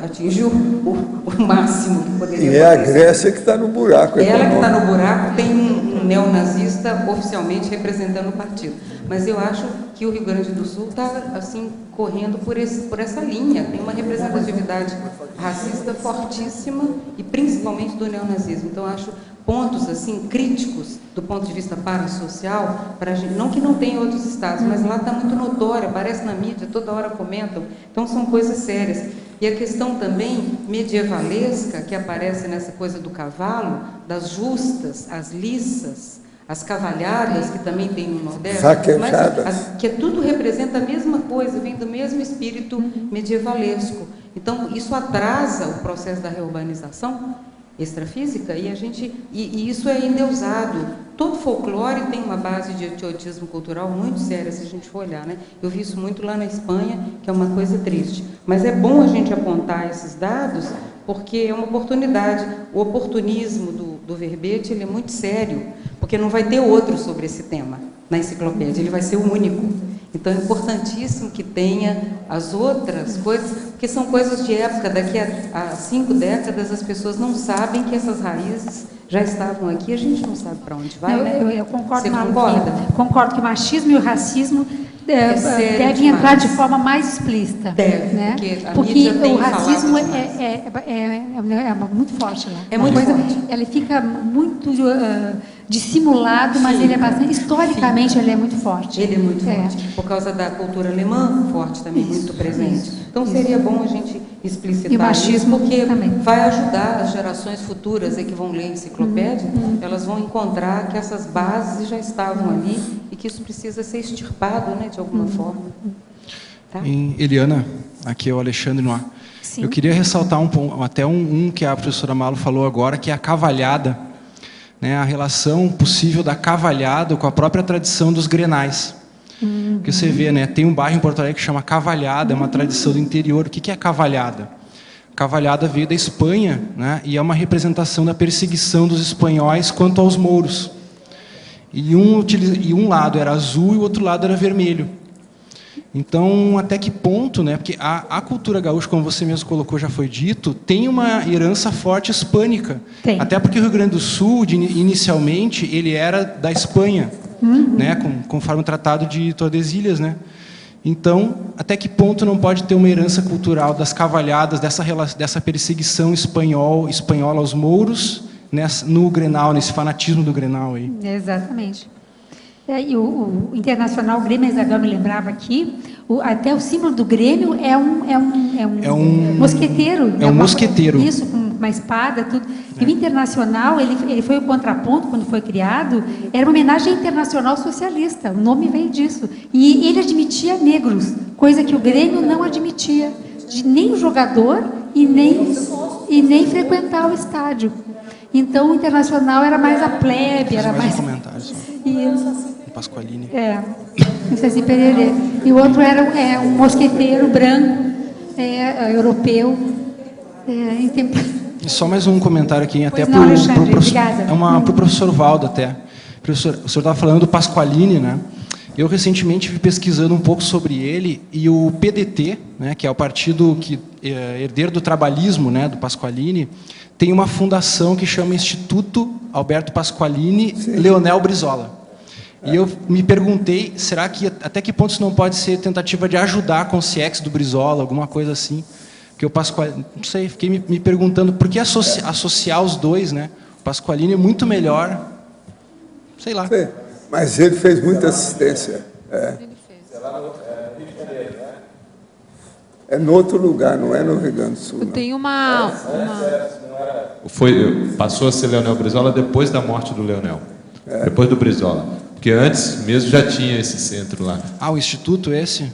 atingiu o máximo que poderia acontecer. E é a Grécia que está no buraco. Ela que está no buraco, tem um neonazista oficialmente representando o partido. Mas eu acho que o Rio Grande do Sul está assim, correndo por essa linha. Tem uma representatividade racista fortíssima e principalmente do neonazismo. Então, acho pontos assim críticos do ponto de vista parasocial, para a gente, não que não tenha outros estados, mas lá está muito notório, aparece na mídia, toda hora comentam, então são coisas sérias. E a questão também medievalesca, que aparece nessa coisa do cavalo, das justas, as liças, as cavalhadas, que também tem no Nordeste, mas que tudo representa a mesma coisa, vem do mesmo espírito medievalesco. Então, isso atrasa o processo da reurbanização extrafísica e isso é endeusado. Todo folclore tem uma base de etiotismo cultural muito séria, se a gente for olhar, né? Eu vi isso muito lá na Espanha, que é uma coisa triste. Mas é bom a gente apontar esses dados, porque é uma oportunidade. O oportunismo do verbete, ele é muito sério, porque não vai ter outro sobre esse tema na enciclopédia, ele vai ser o único. Então, é importantíssimo que tenha as outras coisas, porque são coisas de época. Daqui a 5 décadas, as pessoas não sabem que essas raízes já estavam aqui, a gente não sabe para onde vai, né? Eu concordo. Você concorda? Concordo que o machismo e o racismo devem entrar de forma mais explícita. Deve, né? Porque o racismo é muito forte lá. É muito forte. Ele fica muito dissimulado, mas ele é bastante, historicamente, ele é muito forte. Ele é muito forte. Por causa da cultura alemã, forte também, muito presente. Então, seria bom a gente explicitar e o machismo isso, porque também vai ajudar as gerações futuras que vão ler a enciclopédia, elas vão encontrar que essas bases já estavam ali e que isso precisa ser extirpado, né, de alguma forma. Tá? Eliana, aqui é o Alexandre Noir. Sim. Eu queria ressaltar até um que a professora Malo falou agora, que é a cavalhada, né, a relação possível da cavalhada com a própria tradição dos grenais. Porque você vê, né, tem um bairro em Porto Alegre que chama Cavalhada, é uma tradição do interior. O que é a cavalhada? A cavalhada veio da Espanha, né, e é uma representação da perseguição dos espanhóis quanto aos mouros. E um lado era azul e o outro lado era vermelho. Então, até que ponto, né? Porque a cultura gaúcha, como você mesmo colocou, já foi dito, tem uma herança forte hispânica. Tem. Até porque o Rio Grande do Sul, inicialmente, ele era da Espanha, né? Conforme o Tratado de Tordesilhas, né? Então, até que ponto não pode ter uma herança cultural das cavalhadas, dessa perseguição espanhola aos mouros, no Grenal, nesse fanatismo do Grenal aí? Exatamente. E o Internacional Grêmio, a Isabel me lembrava aqui, até o símbolo do Grêmio é um mosqueteiro. É um mosqueteiro. Isso, com uma espada, tudo. E o Internacional, ele foi o contraponto, quando foi criado, era uma homenagem internacional socialista, o nome veio disso. E ele admitia negros, coisa que o Grêmio não admitia, nem o jogador e nem frequentar o estádio. Então, o Internacional era mais a plebe, era mais... um comentário só. E Pasqualini. Não sei se Pererê. E o outro era um mosqueteiro branco, europeu. E só mais um comentário aqui, até para o professor, pro professor Valdo até. Professor, o senhor estava falando do Pasqualini, né? Eu recentemente fui pesquisando um pouco sobre ele, e o PDT, né, que é o partido herdeiro do trabalhismo, né, do Pasqualini, tem uma fundação que chama Instituto Alberto Pasqualini Leonel Brizola. E eu me perguntei, será que até que ponto isso não pode ser tentativa de ajudar a consciência do Brizola, alguma coisa assim? Porque o Pasqualini, não sei, fiquei me perguntando por que associar os dois, né? O Pasqualini é muito melhor, sei lá. Sim, mas ele fez muita assistência. É no outro lugar, não é no Rio Grande do Sul. Eu tenho Passou a ser Leonel Brizola depois da morte do Leonel. Depois do Brizola. Porque antes mesmo já tinha esse centro lá. Ah, o Instituto esse?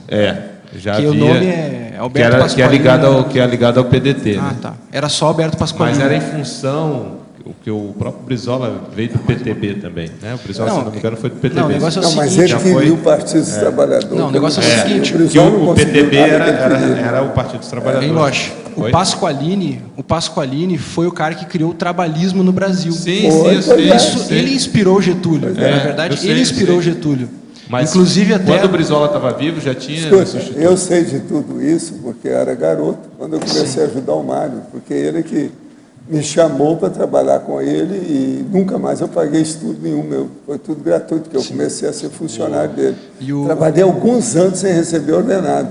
Já que havia, o nome é Alberto Pasqualini. Que é ligado ao PDT. Ah, né? tá. Era só Alberto Pasqualini. Mas era em função que o próprio Brizola veio do PTB também, né? O Brizola, se não me engano, foi do PTB. Não, o negócio é o mas seguinte, ele queria o Partido dos Trabalhadores. Não, o negócio é o seguinte, que o PTB era o Partido dos Trabalhadores. Em Loche, o Pasqualini foi o cara que criou o trabalhismo no Brasil. Sim, eu sei. Ele inspirou o Getúlio. Na verdade, ele inspirou o Getúlio. Mas inclusive até quando o Brizola estava vivo, já tinha... Eu sei de tudo isso porque eu era garoto, quando eu comecei a ajudar o Mário, porque ele que me chamou para trabalhar com ele e nunca mais eu paguei estudo nenhum meu. Foi tudo gratuito, porque eu comecei a ser funcionário dele. Trabalhei alguns anos sem receber ordenado.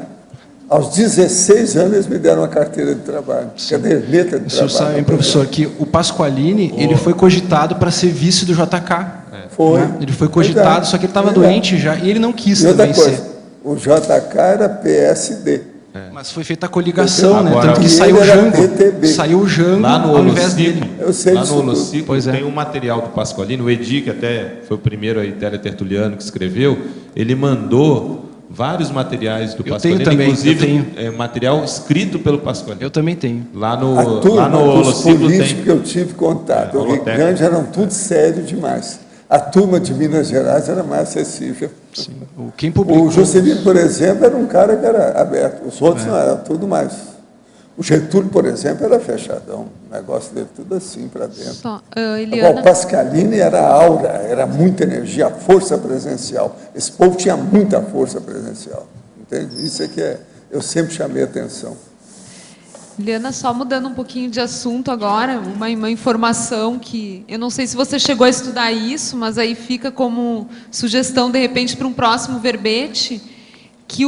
Aos 16 anos eles me deram uma carteira de trabalho, caderneta de trabalho. O senhor sabe, hein, professor, que o Pasqualini ele foi cogitado para ser vice do JK. Foi. Né? Ele foi cogitado, só que ele estava doente já e ele não quis também ser. O JK era PSD. Mas foi feita a coligação, né? Agora, Tanto que saiu o Jango lá no ao invés dele. Lá no Holociclo tem um material do Pasqualini, o Edi, que até foi o primeiro aí, teletertuliano que escreveu, ele mandou vários materiais do Pasqualini, também, inclusive material escrito pelo Pasqualini. Eu também tenho. Lá no Holociclo tem. Que eu tive contato, o Rio Grande eram tudo sério demais. A turma de Minas Gerais era mais acessível. Sim. Quem publicou? O Juscelino, por exemplo, era um cara que era aberto. Os outros não eram, tudo mais. O Getúlio, por exemplo, era fechadão. O negócio dele tudo assim para dentro. Eliana... O Pasqualini era aura, era muita energia, força presencial. Esse povo tinha muita força presencial. Entende? Isso é que eu sempre chamei a atenção. Eliana, só mudando um pouquinho de assunto agora, uma informação que eu não sei se você chegou a estudar isso, mas aí fica como sugestão, de repente, para um próximo verbete, que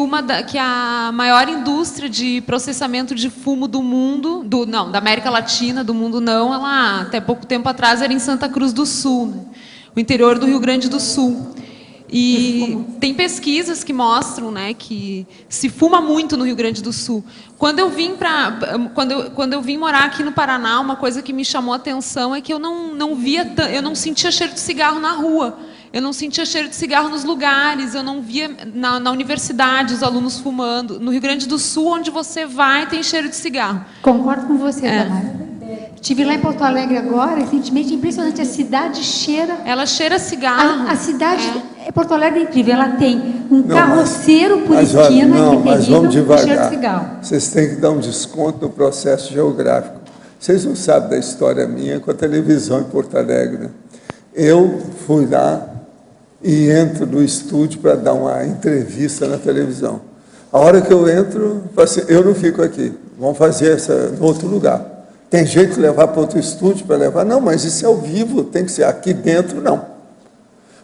a maior indústria de processamento de fumo do mundo, da América Latina, do mundo não, ela até pouco tempo atrás era em Santa Cruz do Sul, né? O interior do Rio Grande do Sul. E tem pesquisas que mostram, né, que se fuma muito no Rio Grande do Sul. Quando eu vim morar aqui no Paraná, uma coisa que me chamou a atenção é que eu eu não sentia cheiro de cigarro na rua. Eu não sentia cheiro de cigarro nos lugares, eu não via na universidade os alunos fumando. No Rio Grande do Sul, onde você vai, tem cheiro de cigarro. Concordo com você, Tamara. Estive lá em Porto Alegre agora, recentemente, impressionante, a cidade cheira... Ela cheira cigarro. A cidade, Porto Alegre é incrível, ela tem um carroceiro por esquina, que é mas vamos devagar. Cheiro de cigarro. Vocês têm que dar um desconto no processo geográfico. Vocês não sabem da história minha com a televisão em Porto Alegre, né? Eu fui lá e entro no estúdio para dar uma entrevista na televisão. A hora que eu entro, eu falo assim, eu não fico aqui, vamos fazer essa em outro lugar. Tem jeito de levar para outro estúdio para levar? Não, mas isso é ao vivo, tem que ser aqui dentro, não.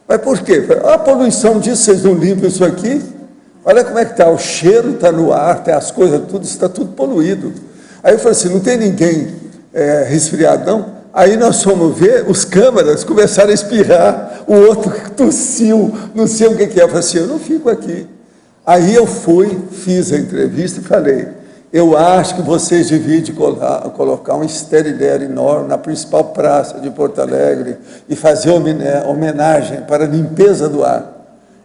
Mas por quê? A poluição disso, vocês não limpam isso aqui? Olha como é que está, o cheiro está no ar, tem as coisas, tudo, está tudo poluído. Aí eu falei assim, não tem ninguém resfriado, não? Aí nós fomos ver, os câmeras começaram a espirrar, o outro tossiu, não sei o que é. Eu falei assim, eu não fico aqui. Aí eu fui, fiz a entrevista e falei, eu acho que vocês deviam colocar um esterilé enorme na principal praça de Porto Alegre e fazer homenagem para a limpeza do ar.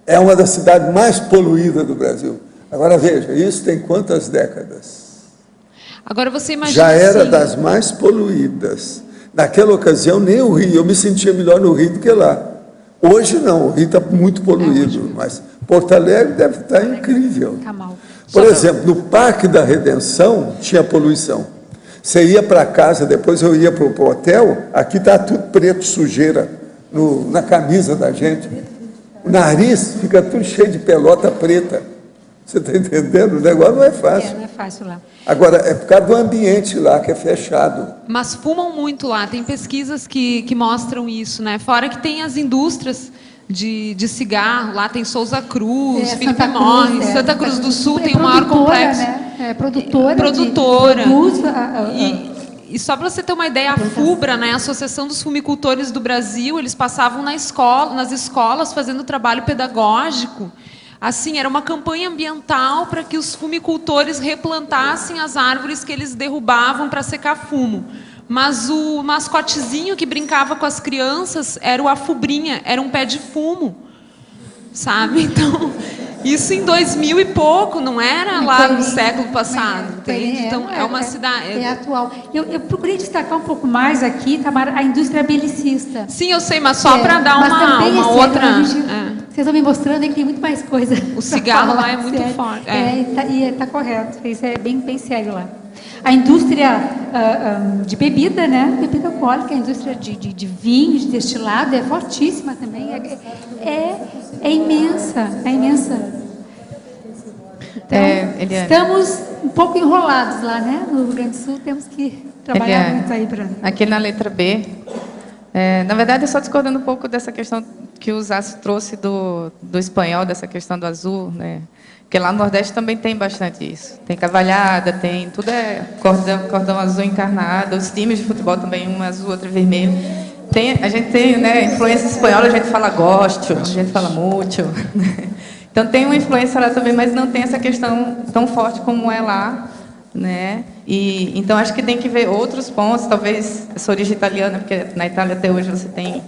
É uma das cidades mais poluídas do Brasil. Agora veja, isso tem quantas décadas? Agora você imagina. Já era das mais poluídas. Naquela ocasião, nem o Rio, eu me sentia melhor no Rio do que lá. Hoje não, o Rio está muito poluído, mas Porto Alegre deve estar incrível. Tá mal. Por exemplo, no Parque da Redenção tinha poluição. Você ia para casa, depois eu ia para o hotel, aqui está tudo preto, sujeira, na camisa da gente. O nariz fica tudo cheio de pelota preta. Você está entendendo? O negócio não é fácil. Não é fácil lá. Agora, é por causa do ambiente lá, que é fechado. Mas fumam muito lá, tem pesquisas que mostram isso, né? Fora que tem as indústrias de cigarro, lá tem Souza Cruz, Felipe Morris, Santa Cruz do Sul tem o maior complexo. Né? É produtora. E só para você ter uma ideia, a FUBRA, né, a Associação dos Fumicultores do Brasil, eles passavam nas escolas fazendo trabalho pedagógico. Assim, era uma campanha ambiental para que os fumicultores replantassem as árvores que eles derrubavam para secar fumo. Mas o mascotezinho que brincava com as crianças era o afubrinha, era um pé de fumo, sabe? Então, isso em 2000 e pouco, não era lá no século passado, entende? Então, é uma cidade... É atual. Eu procurei destacar um pouco mais aqui, Tamara, a indústria belicista. Sim, eu sei, mas só para dar uma outra... Vocês estão me mostrando aí que tem muito mais coisa. O cigarro lá é muito forte. E está correto, isso é bem sério lá. A indústria de bebida, né? Bebida alcoólica, a indústria de vinho, de destilado, é fortíssima também. É imensa, é imensa. Então, estamos um pouco enrolados lá, né? No Rio Grande do Sul, temos que trabalhar muito aí para... Aqui na letra B, na verdade, só discordando um pouco dessa questão que o Zaço trouxe do espanhol, dessa questão do azul, né? Porque lá no Nordeste também tem bastante isso. Tem cavalhada, tem tudo cordão azul encarnado. Os times de futebol também, um azul, outro vermelho. A gente tem, né, influência espanhola, a gente fala gosto, a gente fala mucho. Então tem uma influência lá também, mas não tem essa questão tão forte como é lá, né? E então acho que tem que ver outros pontos. Talvez essa origem italiana, porque na Itália até hoje você tem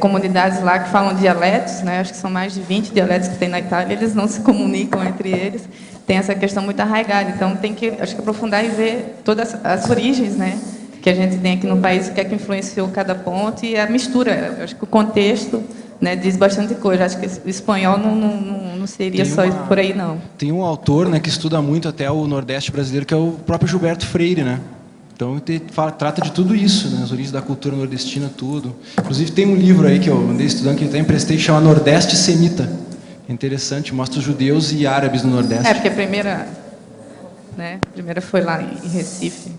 comunidades lá que falam dialetos, né? Acho que são mais de 20 dialetos que tem na Itália, eles não se comunicam entre eles, tem essa questão muito arraigada, então tem que, acho que aprofundar e ver todas as origens, né, que a gente tem aqui no país, o que é que influenciou cada ponto e a mistura. Eu acho que o contexto, né, diz bastante coisa. Acho que o espanhol não seria só por aí, não. Tem um autor, né, que estuda muito até o Nordeste brasileiro, que é o próprio Gilberto Freire, né? Então, trata de tudo isso, né? As origens da cultura nordestina, tudo. Inclusive, tem um livro aí que eu andei estudando, que eu até emprestei, que chama Nordeste Semita. É interessante, mostra os judeus e árabes no Nordeste. Porque a primeira foi lá em Recife.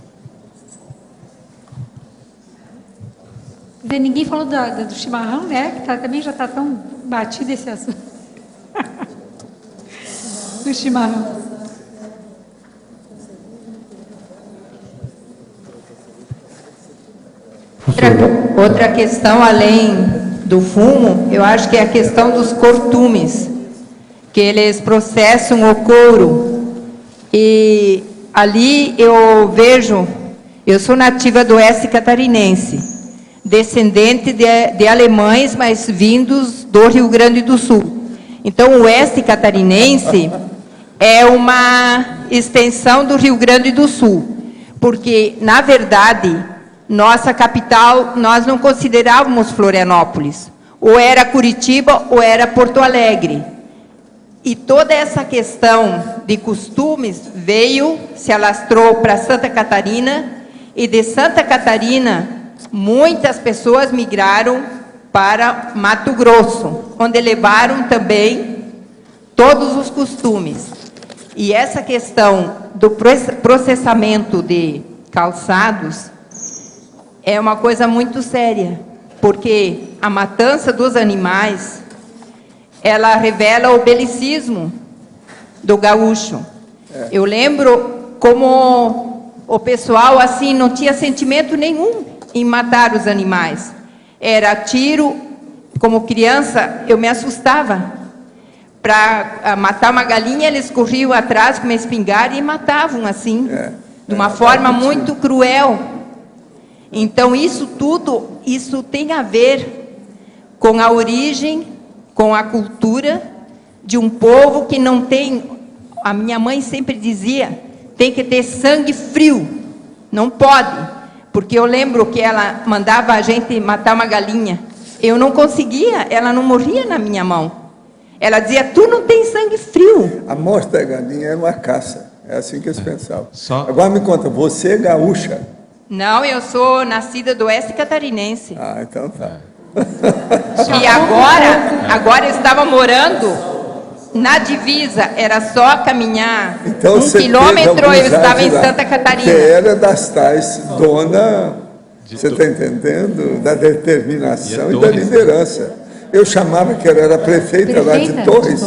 Ninguém falou do chimarrão, né? Que também já está tão batido esse assunto. Do chimarrão. Outra questão, além do fumo, eu acho que é a questão dos cortumes, que eles processam o couro. E ali eu vejo, eu sou nativa do oeste catarinense, descendente de alemães, mas vindos do Rio Grande do Sul. Então, o oeste catarinense é uma extensão do Rio Grande do Sul, porque, na verdade, nossa capital, nós não considerávamos Florianópolis. Ou era Curitiba ou era Porto Alegre. E toda essa questão de costumes se alastrou para Santa Catarina, e de Santa Catarina, muitas pessoas migraram para Mato Grosso, onde levaram também todos os costumes. E essa questão do processamento de calçados é uma coisa muito séria, porque a matança dos animais, ela revela o belicismo do gaúcho. Eu lembro como o pessoal assim não tinha sentimento nenhum em matar os animais. Era tiro, como criança eu me assustava. Para matar uma galinha, eles corriam atrás com uma espingarda e matavam assim, de uma forma muito cruel. Então isso tudo, isso tem a ver com a origem, com a cultura de um povo que não tem, a minha mãe sempre dizia, tem que ter sangue frio, não pode, porque eu lembro que ela mandava a gente matar uma galinha, eu não conseguia, ela não morria na minha mão. Ela dizia, tu não tem sangue frio. A morte da galinha era uma caça. É assim que eles pensavam. Agora me conta, você é gaúcha? Não, eu sou nascida do oeste catarinense. Ah, então tá. E agora eu estava morando na divisa. Era só caminhar Então, 1 quilômetro, eu estava em Santa Catarina. Que era das tais dona, você está entendendo? Da determinação e da liderança. Eu chamava que ela era prefeita lá de Torres.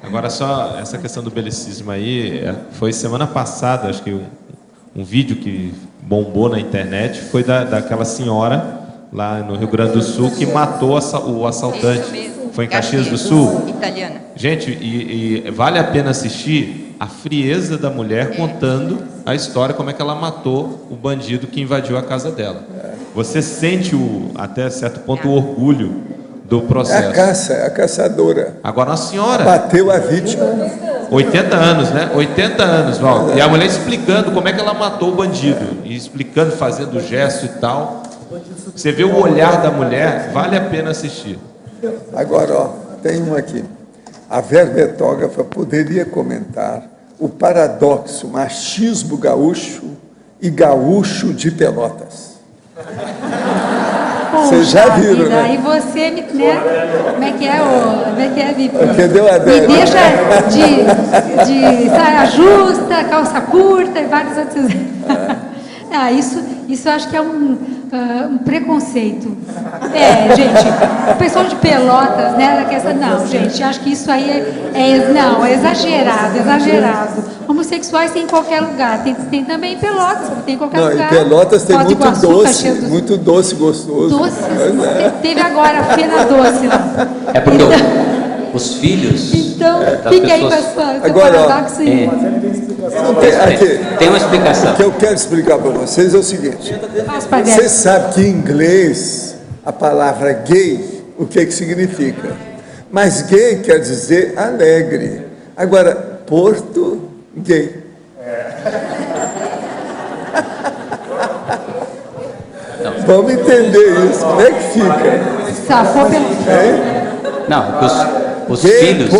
Agora, só essa questão do belicismo aí, foi semana passada, acho que um vídeo que bombou na internet foi daquela senhora lá no Rio Grande do Sul que matou o assaltante. Foi em Caxias do Sul? Italiana. Gente, e vale a pena assistir a frieza da mulher contando a história, como é que ela matou o bandido que invadiu a casa dela. Você sente, até certo ponto, o orgulho do processo. É a caça, é a caçadora. Agora, a senhora... Bateu a vítima. 80 anos, né? 80 anos, Val. E a mulher explicando como é que ela matou o bandido. E explicando, fazendo o gesto e tal. Você vê o olhar da mulher, vale a pena assistir. Agora, ó, tem um aqui. A verbetógrafa poderia comentar o paradoxo machismo gaúcho e gaúcho de Pelotas. Vocês já viram, né? Aí você me... Né? Como é que é, Vitor? Porque deu a Me deixa de saia justa, calça curta e vários outros... Isso eu acho que é um preconceito. Gente, o pessoal de Pelotas, né? Não, gente, acho que isso aí é exagerado. Homossexuais tem em qualquer lugar, tem também em Pelotas, tem em qualquer lugar. Em Pelotas tem Foz do Iguaçu, muito doce, gostoso. Teve agora a Feira Doce lá. É porque os filhos então, das fica pessoas... aí com essa Agora, paradoxo. Tem uma explicação. O que eu quero explicar para vocês é o seguinte. Você sabe que em inglês a palavra gay, o que significa? Mas gay quer dizer alegre. Agora, Porto, gay. Vamos entender isso. Como é que fica? Safou pelo... Não, os gay filhos...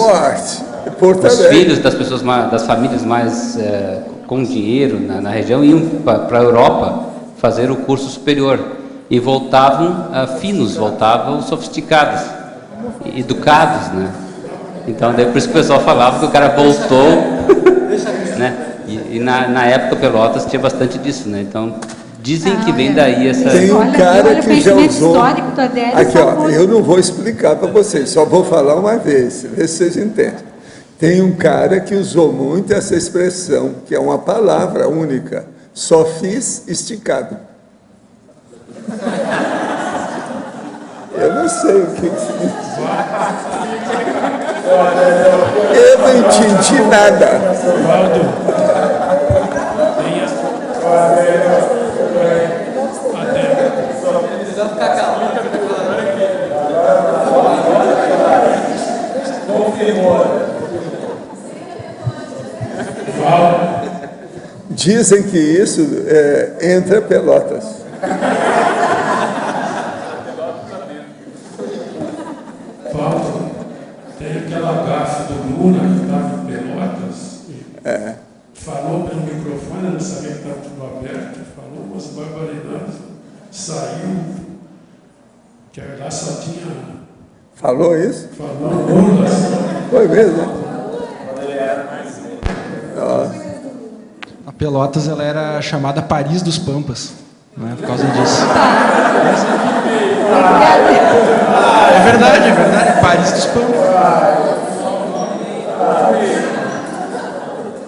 Os filhos das pessoas, das famílias mais com dinheiro na região iam para a Europa fazer o curso superior e voltavam finos, voltavam sofisticados, educados, né? Então, daí por isso que o pessoal falava que o cara voltou, né? E na época Pelotas tinha bastante disso, né? Então dizem que vem daí essa... Tem um cara que já usou... histórico do Adélio. Aqui, ó, eu não vou explicar para vocês, só vou falar uma vez, ver se vocês entendem. Tem um cara que usou muito essa expressão, que é uma palavra única. Só fiz esticado. Eu não sei o que significa. Eu não entendi nada. Dizem que isso entra Pelotas. Tem aquela gafe do Lula que estava em Pelotas. Falou pelo microfone, eu não sabia que estava tudo aberto. Falou umas barbaridades. Saiu. Que lá só tinha. Falou isso? Falou Lula. Foi mesmo, né? Pelotas ela era chamada Paris dos Pampas, né, por causa disso. É verdade, Paris dos Pampas.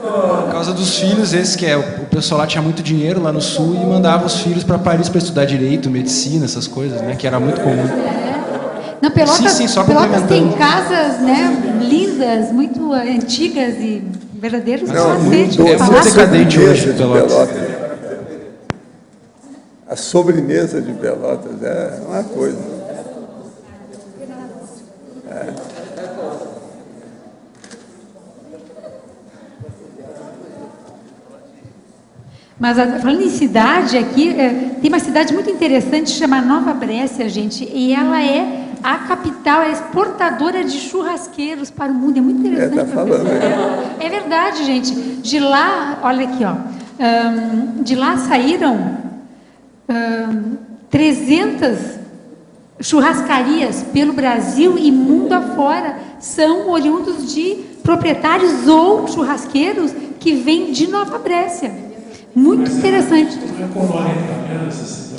Por causa dos filhos, o pessoal lá tinha muito dinheiro lá no sul e mandava os filhos para Paris para estudar direito, medicina, essas coisas, né, que era muito comum. Não, Pelotas, só Pelotas tem complementando. casas, né, lindas, muito antigas e verdadeiros Muito decadente hoje, Pelotas. A sobremesa de Pelotas é uma coisa. Mas falando em cidade aqui, tem uma cidade muito interessante chamada Nova Brécia, gente, e ela é a capital, é exportadora de churrasqueiros para o mundo. É muito interessante. Tá falando, É verdade, gente. De lá, olha aqui, ó, de lá saíram 300 churrascarias pelo Brasil e mundo afora. São oriundos de proprietários ou churrasqueiros que vêm de Nova Brécia. Muito interessante. Não é colônia italiana essa cidade?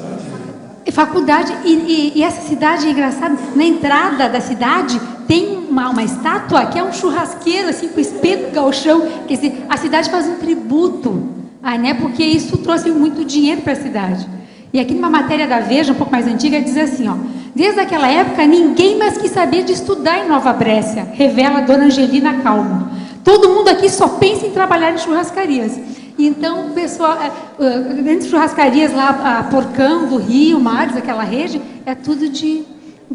Faculdade, e essa cidade é engraçada. Na entrada da cidade tem uma estátua que é um churrasqueiro, assim, com espeto gauchão. Quer dizer, a cidade faz um tributo, né, porque isso trouxe muito dinheiro para a cidade. E aqui numa matéria da Veja, um pouco mais antiga, diz assim, ó: desde aquela época, ninguém mais quis saber de estudar em Nova Brécia, revela a dona Angelina Calmo. Todo mundo aqui só pensa em trabalhar em churrascarias. Então, o pessoal, grandes churrascarias lá, a Porcão, do Rio, Mares, aquela rede, é tudo de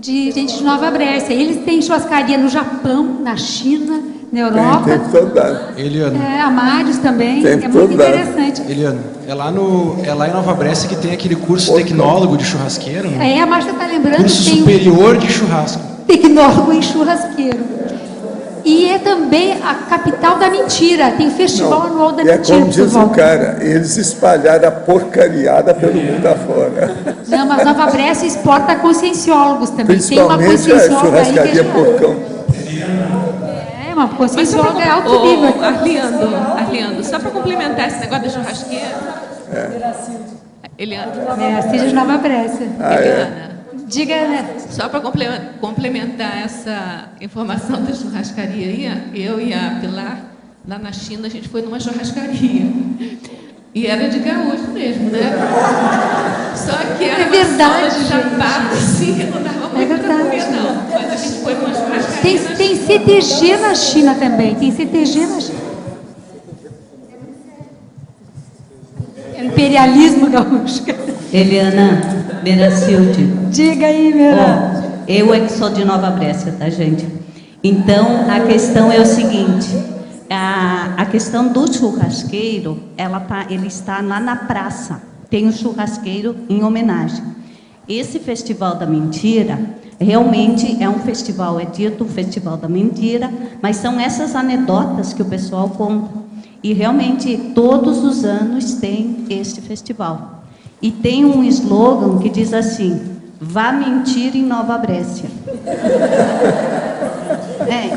gente de Nova Brécia. Eles têm churrascaria no Japão, na China, na Europa. Tem toda. Eliana. A Mares também, é muito interessante. Eliana, é lá em Nova Brécia que tem aquele curso tecnólogo de churrasqueiro, né? A Márcia está lembrando. Curso tem superior de churrasco. Tecnólogo em churrasqueiro. E é também a capital da mentira. Tem o Festival Anual da Mentira. Como diz o cara, eles espalharam a porcariada pelo mundo afora. Não, mas Nova Brécia exporta conscienciólogos também. Tem uma Principalmente a consciencióloga aí que churrascaria é Porcão. uma consciencióloga é alto nível. Arlindo, só para complementar esse negócio da churrasqueira. Eliana. Seja de Nova Brécia. Eliana. Diga, né? Só para complementar essa informação da churrascaria aí, eu e a Pilar, lá na China, a gente foi numa churrascaria. E era de gaúcho mesmo, né? Só que era uma sala de chapado, assim, que não dava muito para comer, não. Mas a gente foi numa churrascaria. Tem CTG na China também. Tem CTG na China. É o imperialismo gaúcho. Eliana Meracilde. Diga aí, Mera. Eu é que sou de Nova Brécia, tá, gente? Então, a questão é o seguinte: a questão do churrasqueiro, ele está lá na praça. Tem um churrasqueiro em homenagem. Esse Festival da Mentira, realmente é um festival, é dito Festival da Mentira, mas são essas anedotas que o pessoal conta. E realmente, todos os anos tem este festival. E tem um slogan que diz assim: vá mentir em Nova Brécia.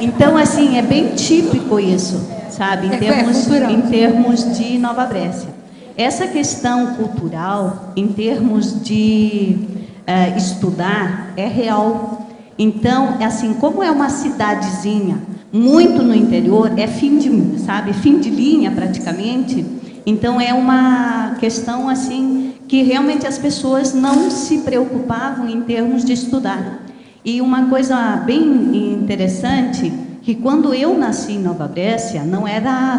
Então, assim, é bem típico isso, sabe? Em termos de Nova Brécia. Essa questão cultural, em termos de estudar, é real. Então, assim, como é uma cidadezinha muito no interior, é fim de linha praticamente. Então, é uma questão, assim, que realmente as pessoas não se preocupavam em termos de estudar. E uma coisa bem interessante, que quando eu nasci em Nova Brécia, não era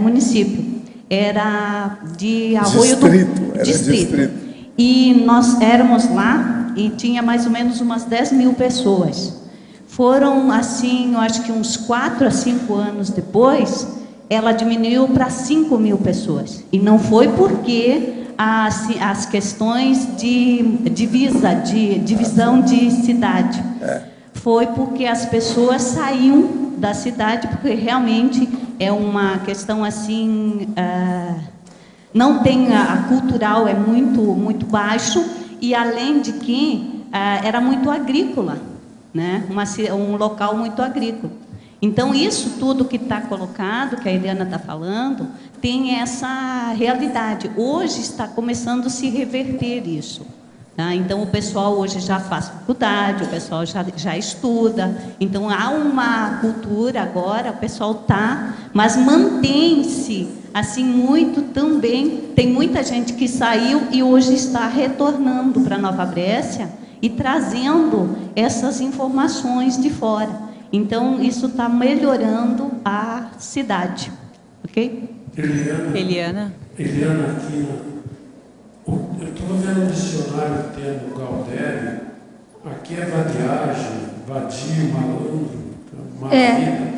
município, era de Arroio do Distrito. E nós éramos lá e tinha mais ou menos umas 10 mil pessoas. Foram, assim, eu acho que uns 4 a 5 anos depois, ela diminuiu para 5 mil pessoas. E não foi porque as questões de divisão de cidade. Foi porque as pessoas saíam da cidade, porque realmente é uma questão assim, não tem a cultural é muito baixo, e além de que era muito agrícola, né? Um local muito agrícola. Então, isso tudo que está colocado, que a Eliana está falando, tem essa realidade. Hoje está começando a se reverter isso. Tá? Então, o pessoal hoje já faz faculdade, o pessoal já estuda. Então, há uma cultura agora, o pessoal está, mas mantém-se assim muito também. Tem muita gente que saiu e hoje está retornando para Nova Brécia e trazendo essas informações de fora. Então, isso está melhorando a cidade. Ok? Eliana, aqui, eu estou vendo o dicionário o termo Gaudério. Aqui é vadiagem, vadio, malandro,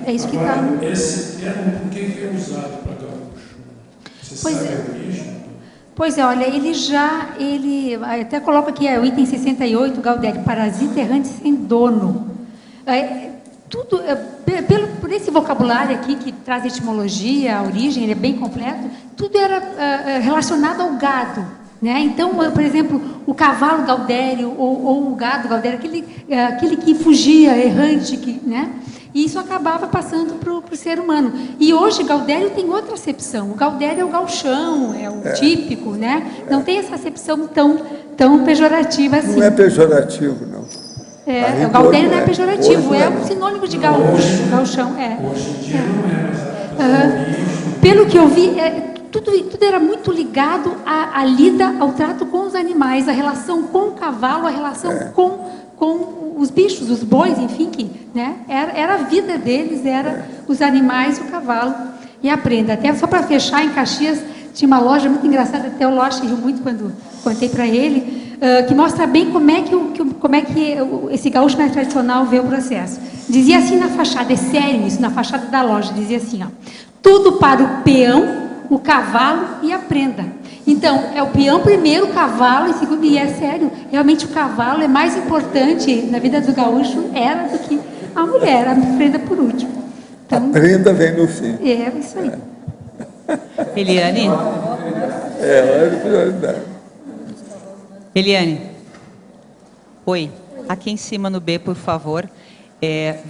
É isso que está. Esse termo, por que é usado para gaúcho? Você sabe a origem? Pois é, olha, ele até coloca aqui, o item 68, Gaudério, parasita errante sem dono. Tudo, por esse vocabulário aqui, que traz etimologia, a origem, ele é bem completo, tudo era relacionado ao gado. Né? Então, por exemplo, o cavalo Gaudério ou o gado Gaudério, aquele que fugia, errante, né? E isso acabava passando para o ser humano. E hoje, Gaudério tem outra acepção. O Gaudério é o gauchão, é o típico, né? Não tem essa acepção tão pejorativa assim. Não é pejorativo, não. O Gaudério não é pejorativo, é um sinônimo de gaúcho, gauchão. Hoje em dia não é, pelo que eu vi, tudo era muito ligado à lida, ao trato com os animais, a relação com o cavalo, a relação com os bichos, os bois, enfim, né? Era a vida deles, era os animais, o cavalo e a prenda. Até só para fechar, em Caxias tinha uma loja muito engraçada, até o Loche riu muito quando contei para ele, que mostra bem como é que esse gaúcho mais tradicional vê o processo. Dizia assim na fachada, é sério isso, na fachada da loja, dizia assim, ó, tudo para o peão, o cavalo e a prenda. Então, é o peão primeiro, o cavalo em segundo, e é sério, realmente o cavalo é mais importante na vida do gaúcho, era do que a mulher, a prenda por último. Então, a prenda vem no fim. É isso aí. Eliane? É prioridade. Eliane? Oi, aqui em cima no B, por favor.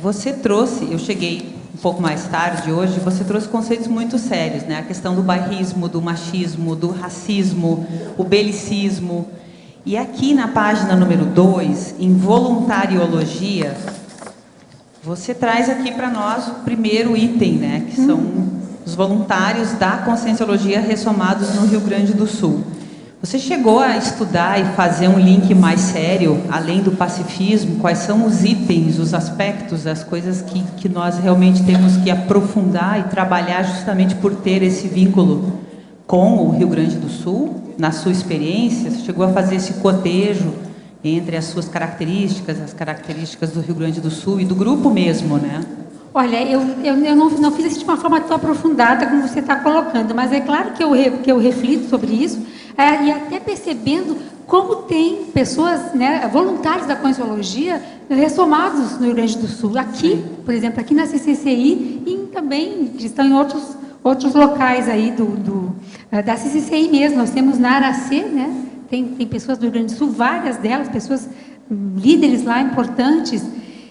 Você trouxe, eu cheguei um pouco mais tarde hoje, você trouxe conceitos muito sérios, né? A questão do bairrismo, do machismo, do racismo, o belicismo. E aqui na página número 2, em voluntariologia, você traz aqui para nós o primeiro item, né? Que são os voluntários da Conscienciologia ressomados no Rio Grande do Sul. Você chegou a estudar e fazer um link mais sério, além do pacifismo, quais são os itens, os aspectos, as coisas que nós realmente temos que aprofundar e trabalhar justamente por ter esse vínculo com o Rio Grande do Sul, na sua experiência? Você chegou a fazer esse cotejo entre as suas características, as características do Rio Grande do Sul e do grupo mesmo, né? Olha, eu não fiz isso de uma forma tão aprofundada como você está colocando, mas é claro que eu reflito sobre isso, e até percebendo como tem pessoas, né, voluntários da Conscienciologia ressomados no Rio Grande do Sul. Aqui, por exemplo, aqui na CCCI, e também que estão em outros locais aí da CCCI mesmo. Nós temos na Aracê, né, tem pessoas do Rio Grande do Sul, várias delas, pessoas líderes lá importantes.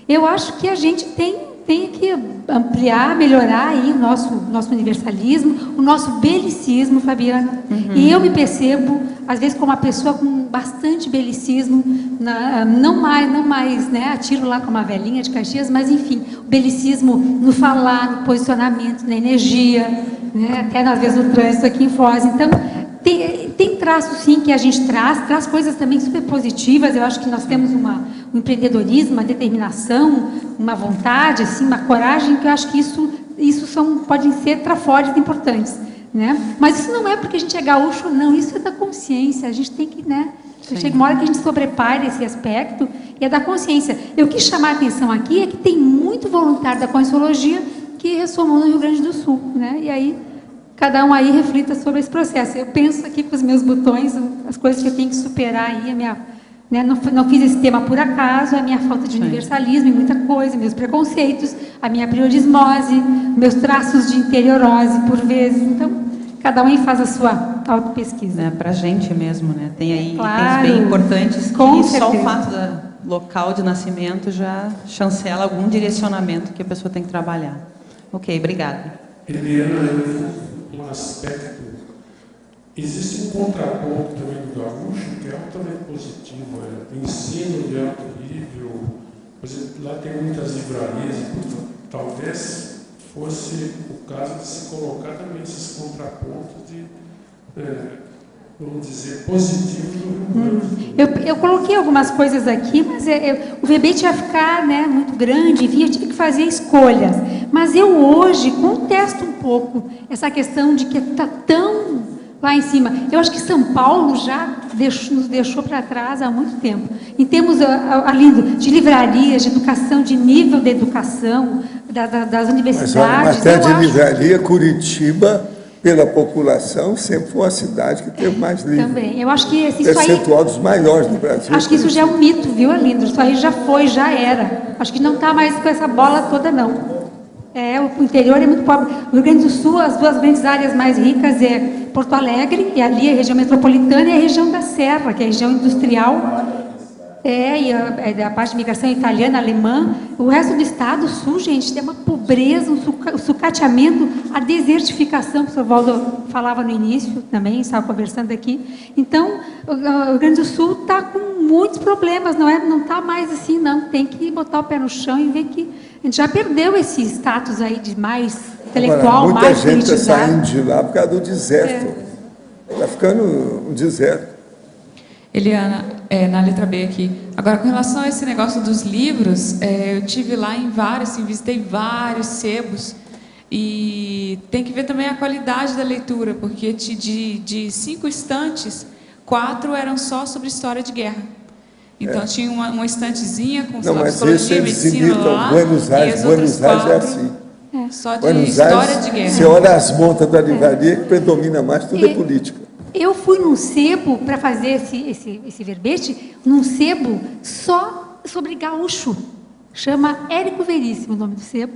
Eu acho que a gente tem que ampliar, melhorar aí o nosso universalismo, o nosso belicismo, Fabiana. E eu me percebo, às vezes, como uma pessoa com bastante belicismo, não mais, né, atiro lá com uma velhinha de Caxias, mas, enfim, o belicismo no falar, no posicionamento, na energia, né, até, às vezes, no trânsito aqui em Foz. Então, tem traços, sim, que a gente traz coisas também super positivas. Eu acho que nós temos um empreendedorismo, uma determinação, uma vontade, assim, uma coragem, que eu acho que isso podem ser trafores importantes, né? Mas isso não é porque a gente é gaúcho, não, isso é da consciência. A gente tem que, né? Chega uma hora que a gente sobrepare esse aspecto, e é da consciência. Eu quis chamar a atenção aqui é que tem muito voluntário da Conscienciologia que ressomou no Rio Grande do Sul, né? E aí cada um aí reflita sobre esse processo. Eu penso aqui com os meus botões, as coisas que eu tenho que superar aí, não fiz esse tema por acaso, a minha falta de universalismo em muita coisa, meus preconceitos, a minha priorismose, meus traços de interiorose, por vezes. Então, cada um aí faz a sua autopesquisa. Para a gente mesmo, né? Tem aí claro, itens bem importantes que só o fato local de nascimento já chancela algum direcionamento que a pessoa tem que trabalhar. Ok, obrigada. Eliana, um aspecto. Existe um contraponto também do gaúcho que é altamente positivo. Ensino de alto nível. Por exemplo, lá tem muitas livrarias. Talvez fosse o caso de se colocar também esses contrapontos de, vamos dizer, positivos do Rio Grande do Sul. Eu coloquei algumas coisas aqui, mas o verbete ia ficar, né, muito grande, enfim, eu tive que fazer escolhas. Mas eu hoje contesto um pouco essa questão de que está tão lá em cima. Eu acho que São Paulo já nos deixou para trás há muito tempo. Em termos ali de livrarias, de educação, de nível de educação, das universidades. Mas, olha, matéria de livraria, Curitiba, pela população, sempre foi uma cidade que teve mais livros. Também. Eu acho que isso aí... Percentual dos maiores do Brasil. Acho que isso já é um mito, viu, Alindo? Isso aí já foi, já era. Acho que não está mais com essa bola toda, não. O interior é muito pobre. O Rio Grande do Sul, as duas grandes áreas mais ricas é Porto Alegre, e ali a região metropolitana, e a região da Serra, que é a região industrial, e a parte de migração italiana, alemã. O resto do estado, sul, gente, tem uma pobreza, um sucateamento, a desertificação, que o senhor Valdo falava no início também, estava conversando aqui. Então, o Rio Grande do Sul está com muitos problemas, não está mais assim, não. Tem que botar o pé no chão e ver que a gente já perdeu esse status aí de mais intelectual, agora, mais muita gente está politizado. saindo de lá por causa do deserto. Está ficando um deserto. Eliana, na letra B aqui. Agora, com relação a esse negócio dos livros, eu tive lá em vários, visitei vários sebos, e tem que ver também a qualidade da leitura, porque de 5 estantes, 4 eram só sobre história de guerra. Então tinha uma estantezinha com psicologia, medicina lá, Buenos Aires é assim. Só de Buenos história Aires, de guerra. você olha as montas da livraria, que predomina mais, tudo é política. Eu fui num sebo para fazer esse verbete, num sebo só sobre gaúcho. Chama Érico Veríssimo o nome do sebo.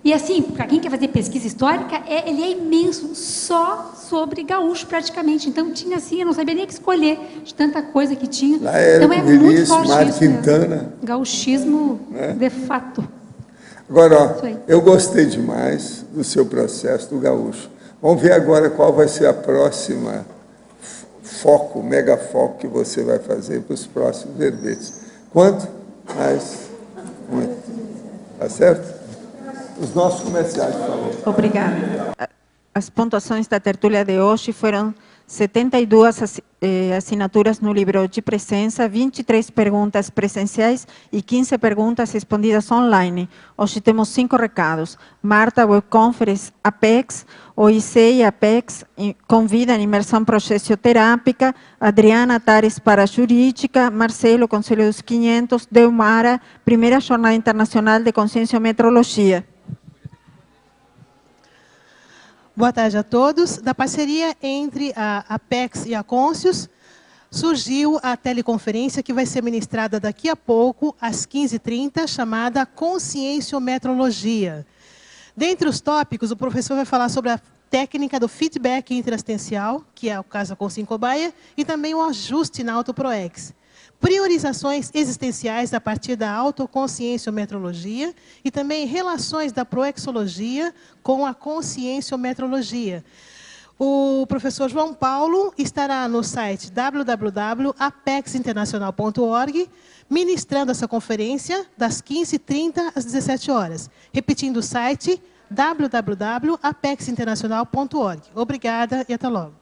E assim, para quem quer fazer pesquisa histórica, ele é imenso, só sobre gaúcho praticamente. Então tinha assim, eu não sabia nem o que escolher, de tanta coisa que tinha. Lá é então é muito forte Mário isso. Quintana. Gauchismo de fato. Agora, ó, eu gostei demais do seu processo do gaúcho. Vamos ver agora qual vai ser a próxima foco, mega foco que você vai fazer para os próximos verbetes. Quanto? Mais? Muito. Tá certo? Os nossos comerciais, por favor. Obrigada. As pontuações da tertúlia de hoje foram 72 assinaturas no livro de presença, 23 perguntas presenciais e 15 perguntas respondidas online. Hoje temos 5 recados. Marta, Webconference Apex, OIC e Apex convidam imersão processioterápica, Adriana Tares para Jurídica, Marcelo, Conselho dos 500, Deumara, Primeira Jornada Internacional de Conscienciometrologia. Boa tarde a todos. Da parceria entre a Apex e a Conscius, surgiu a teleconferência que vai ser ministrada daqui a pouco, às 15h30, chamada Conscienciometrologia. Dentre os tópicos, o professor vai falar sobre a técnica do feedback interassistencial, que é o caso da consciência cobaia, e também o ajuste na autoproex. Priorizações existenciais a partir da autoconscienciometrologia e também relações da proexologia com a conscienciometrologia. O professor João Paulo estará no site www.apexinternacional.org ministrando essa conferência das 15h30 às 17 horas. Repetindo o site www.apexinternacional.org. Obrigada e até logo.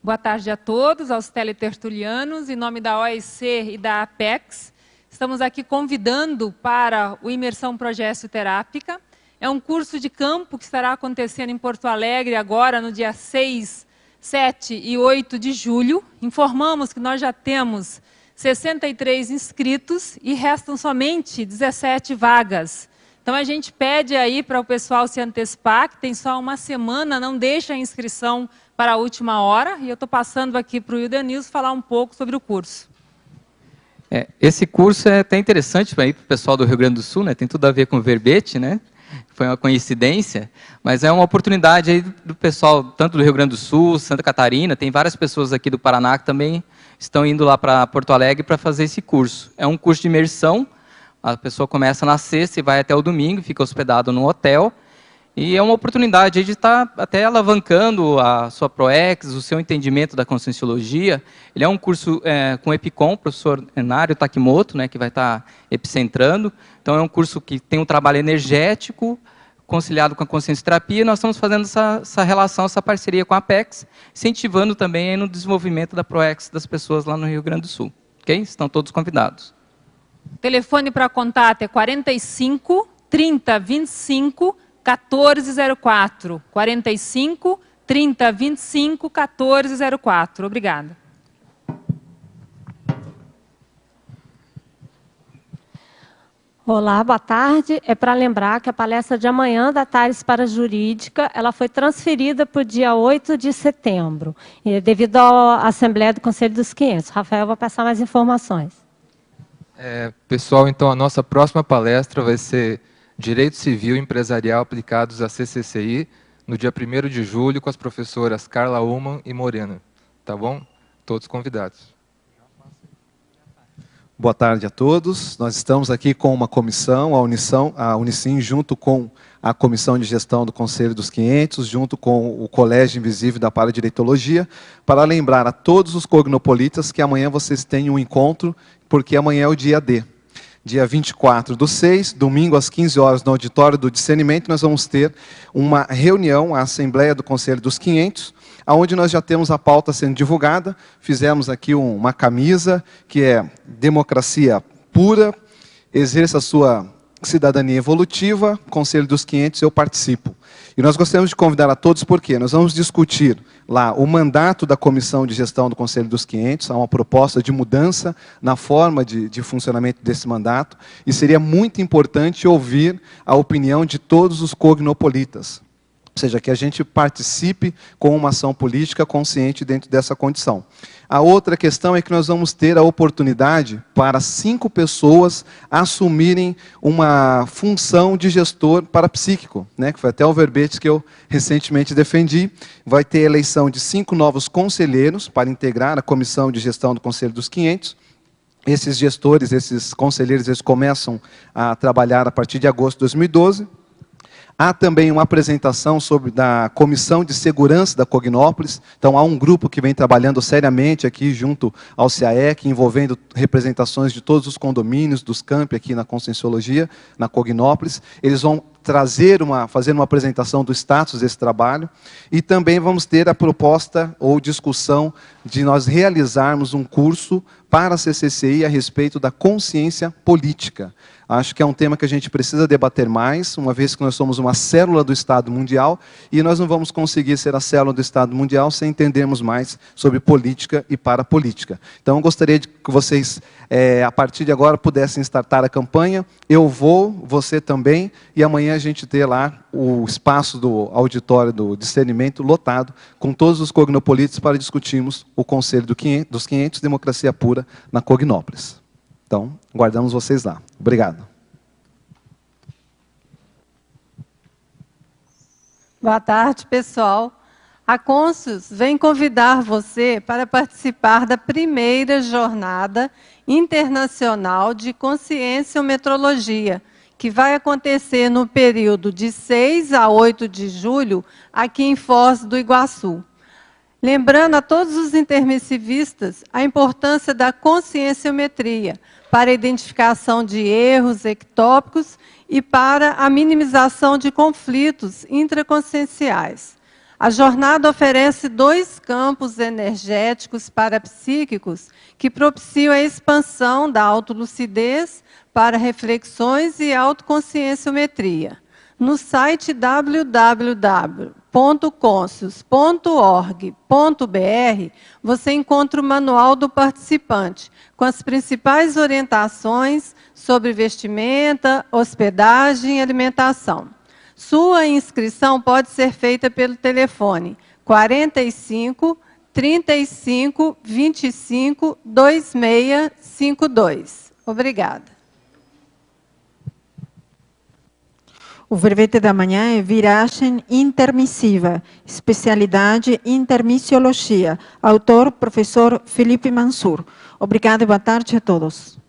Boa tarde a todos, aos teletertulianos. Em nome da OIC e da Apex, estamos aqui convidando para o Imersão Progessioterápica. É um curso de campo que estará acontecendo em Porto Alegre agora, no dia 6, 7 e 8 de julho. Informamos que nós já temos 63 inscritos e restam somente 17 vagas. Então a gente pede aí para o pessoal se antecipar, que tem só uma semana, não deixa a inscrição para a última hora. E eu estou passando aqui para o Ildenilson falar um pouco sobre o curso. Esse curso é até interessante para o pessoal do Rio Grande do Sul, né? Tem tudo a ver com o verbete, né? Foi uma coincidência, mas é uma oportunidade aí do pessoal, tanto do Rio Grande do Sul, Santa Catarina, tem várias pessoas aqui do Paraná que também estão indo lá para Porto Alegre para fazer esse curso. É um curso de imersão, a pessoa começa na sexta e vai até o domingo, fica hospedado no hotel, e é uma oportunidade de estar até alavancando a sua ProEx, o seu entendimento da Conscienciologia. Ele é um curso com o EPICOM, professor Enário Takimoto, né, que vai estar epicentrando. Então, é um curso que tem um trabalho energético, conciliado com a consciencioterapia, e nós estamos fazendo essa relação, essa parceria com a Apex, incentivando também aí no desenvolvimento da ProEx das pessoas lá no Rio Grande do Sul. Ok? Estão todos convidados. Telefone para contato é 45 30 25 1404. 45 30 25 1404. Obrigada. Olá, boa tarde. É para lembrar que a palestra de amanhã da Tares para Jurídica, ela foi transferida para o dia 8 de setembro, devido à Assembleia do Conselho dos 500. Rafael vai passar mais informações. Pessoal, então a nossa próxima palestra vai ser Direito Civil e Empresarial aplicados à CCCI, no dia 1º de julho, com as professoras Carla Ullmann e Morena. Tá bom? Todos convidados. Boa tarde a todos. Nós estamos aqui com uma comissão, a Unicim, junto com a Comissão de Gestão do Conselho dos 500, junto com o Colégio Invisível da Paradireitologia, para lembrar a todos os cognopolitas que amanhã vocês têm um encontro, porque amanhã é o dia D. Dia 24/6, domingo às 15 horas, no Auditório do Discernimento, nós vamos ter uma reunião, a Assembleia do Conselho dos 500, onde nós já temos a pauta sendo divulgada. Fizemos aqui uma camisa, que é Democracia Pura, exerça a sua cidadania evolutiva, Conselho dos 500, eu participo. E nós gostaríamos de convidar a todos, porque nós vamos discutir lá o mandato da Comissão de Gestão do Conselho dos 500, há uma proposta de mudança na forma de funcionamento desse mandato, e seria muito importante ouvir a opinião de todos os cognopolitas. Ou seja, que a gente participe com uma ação política consciente dentro dessa condição. A outra questão é que nós vamos ter a oportunidade para 5 pessoas assumirem uma função de gestor parapsíquico, né, que foi até o verbete que eu recentemente defendi. Vai ter eleição de 5 novos conselheiros para integrar a Comissão de Gestão do Conselho dos 500. Esses gestores, esses conselheiros, eles começam a trabalhar a partir de agosto de 2012. Há também uma apresentação da Comissão de Segurança da Cognópolis. Então, há um grupo que vem trabalhando seriamente aqui junto ao CAEC, envolvendo representações de todos os condomínios, dos campi aqui na Conscienciologia, na Cognópolis. Eles vão fazer uma apresentação do status desse trabalho. E também vamos ter a proposta ou discussão de nós realizarmos um curso para a CCCI a respeito da consciência política. Acho que é um tema que a gente precisa debater mais, uma vez que nós somos uma célula do Estado Mundial, e nós não vamos conseguir ser a célula do Estado Mundial sem entendermos mais sobre política e parapolítica. Então, eu gostaria de que vocês, a partir de agora, pudessem startar a campanha. Eu vou, você também, e amanhã a gente ter lá o espaço do auditório do discernimento lotado, com todos os cognopolitas para discutirmos o Conselho dos 500, Democracia Pura, na Cognópolis. Então, guardamos vocês lá. Obrigado. Boa tarde, pessoal. A Conscius vem convidar você para participar da primeira jornada internacional de conscienciometrologia, que vai acontecer no período de 6 a 8 de julho, aqui em Foz do Iguaçu. Lembrando a todos os intermissivistas a importância da conscienciometria para a identificação de erros ectópicos e para a minimização de conflitos intraconscienciais. A jornada oferece 2 campos energéticos parapsíquicos que propiciam a expansão da autolucidez para reflexões e autoconscienciometria. No site www.conscius.org.br, você encontra o manual do participante, com as principais orientações sobre vestimenta, hospedagem e alimentação. Sua inscrição pode ser feita pelo telefone 45 35 25 2652. Obrigada. O verbete da manhã é viragem intermissiva, especialidade intermissiologia. Autor, professor Felipe Mansur. Obrigada e boa tarde a todos.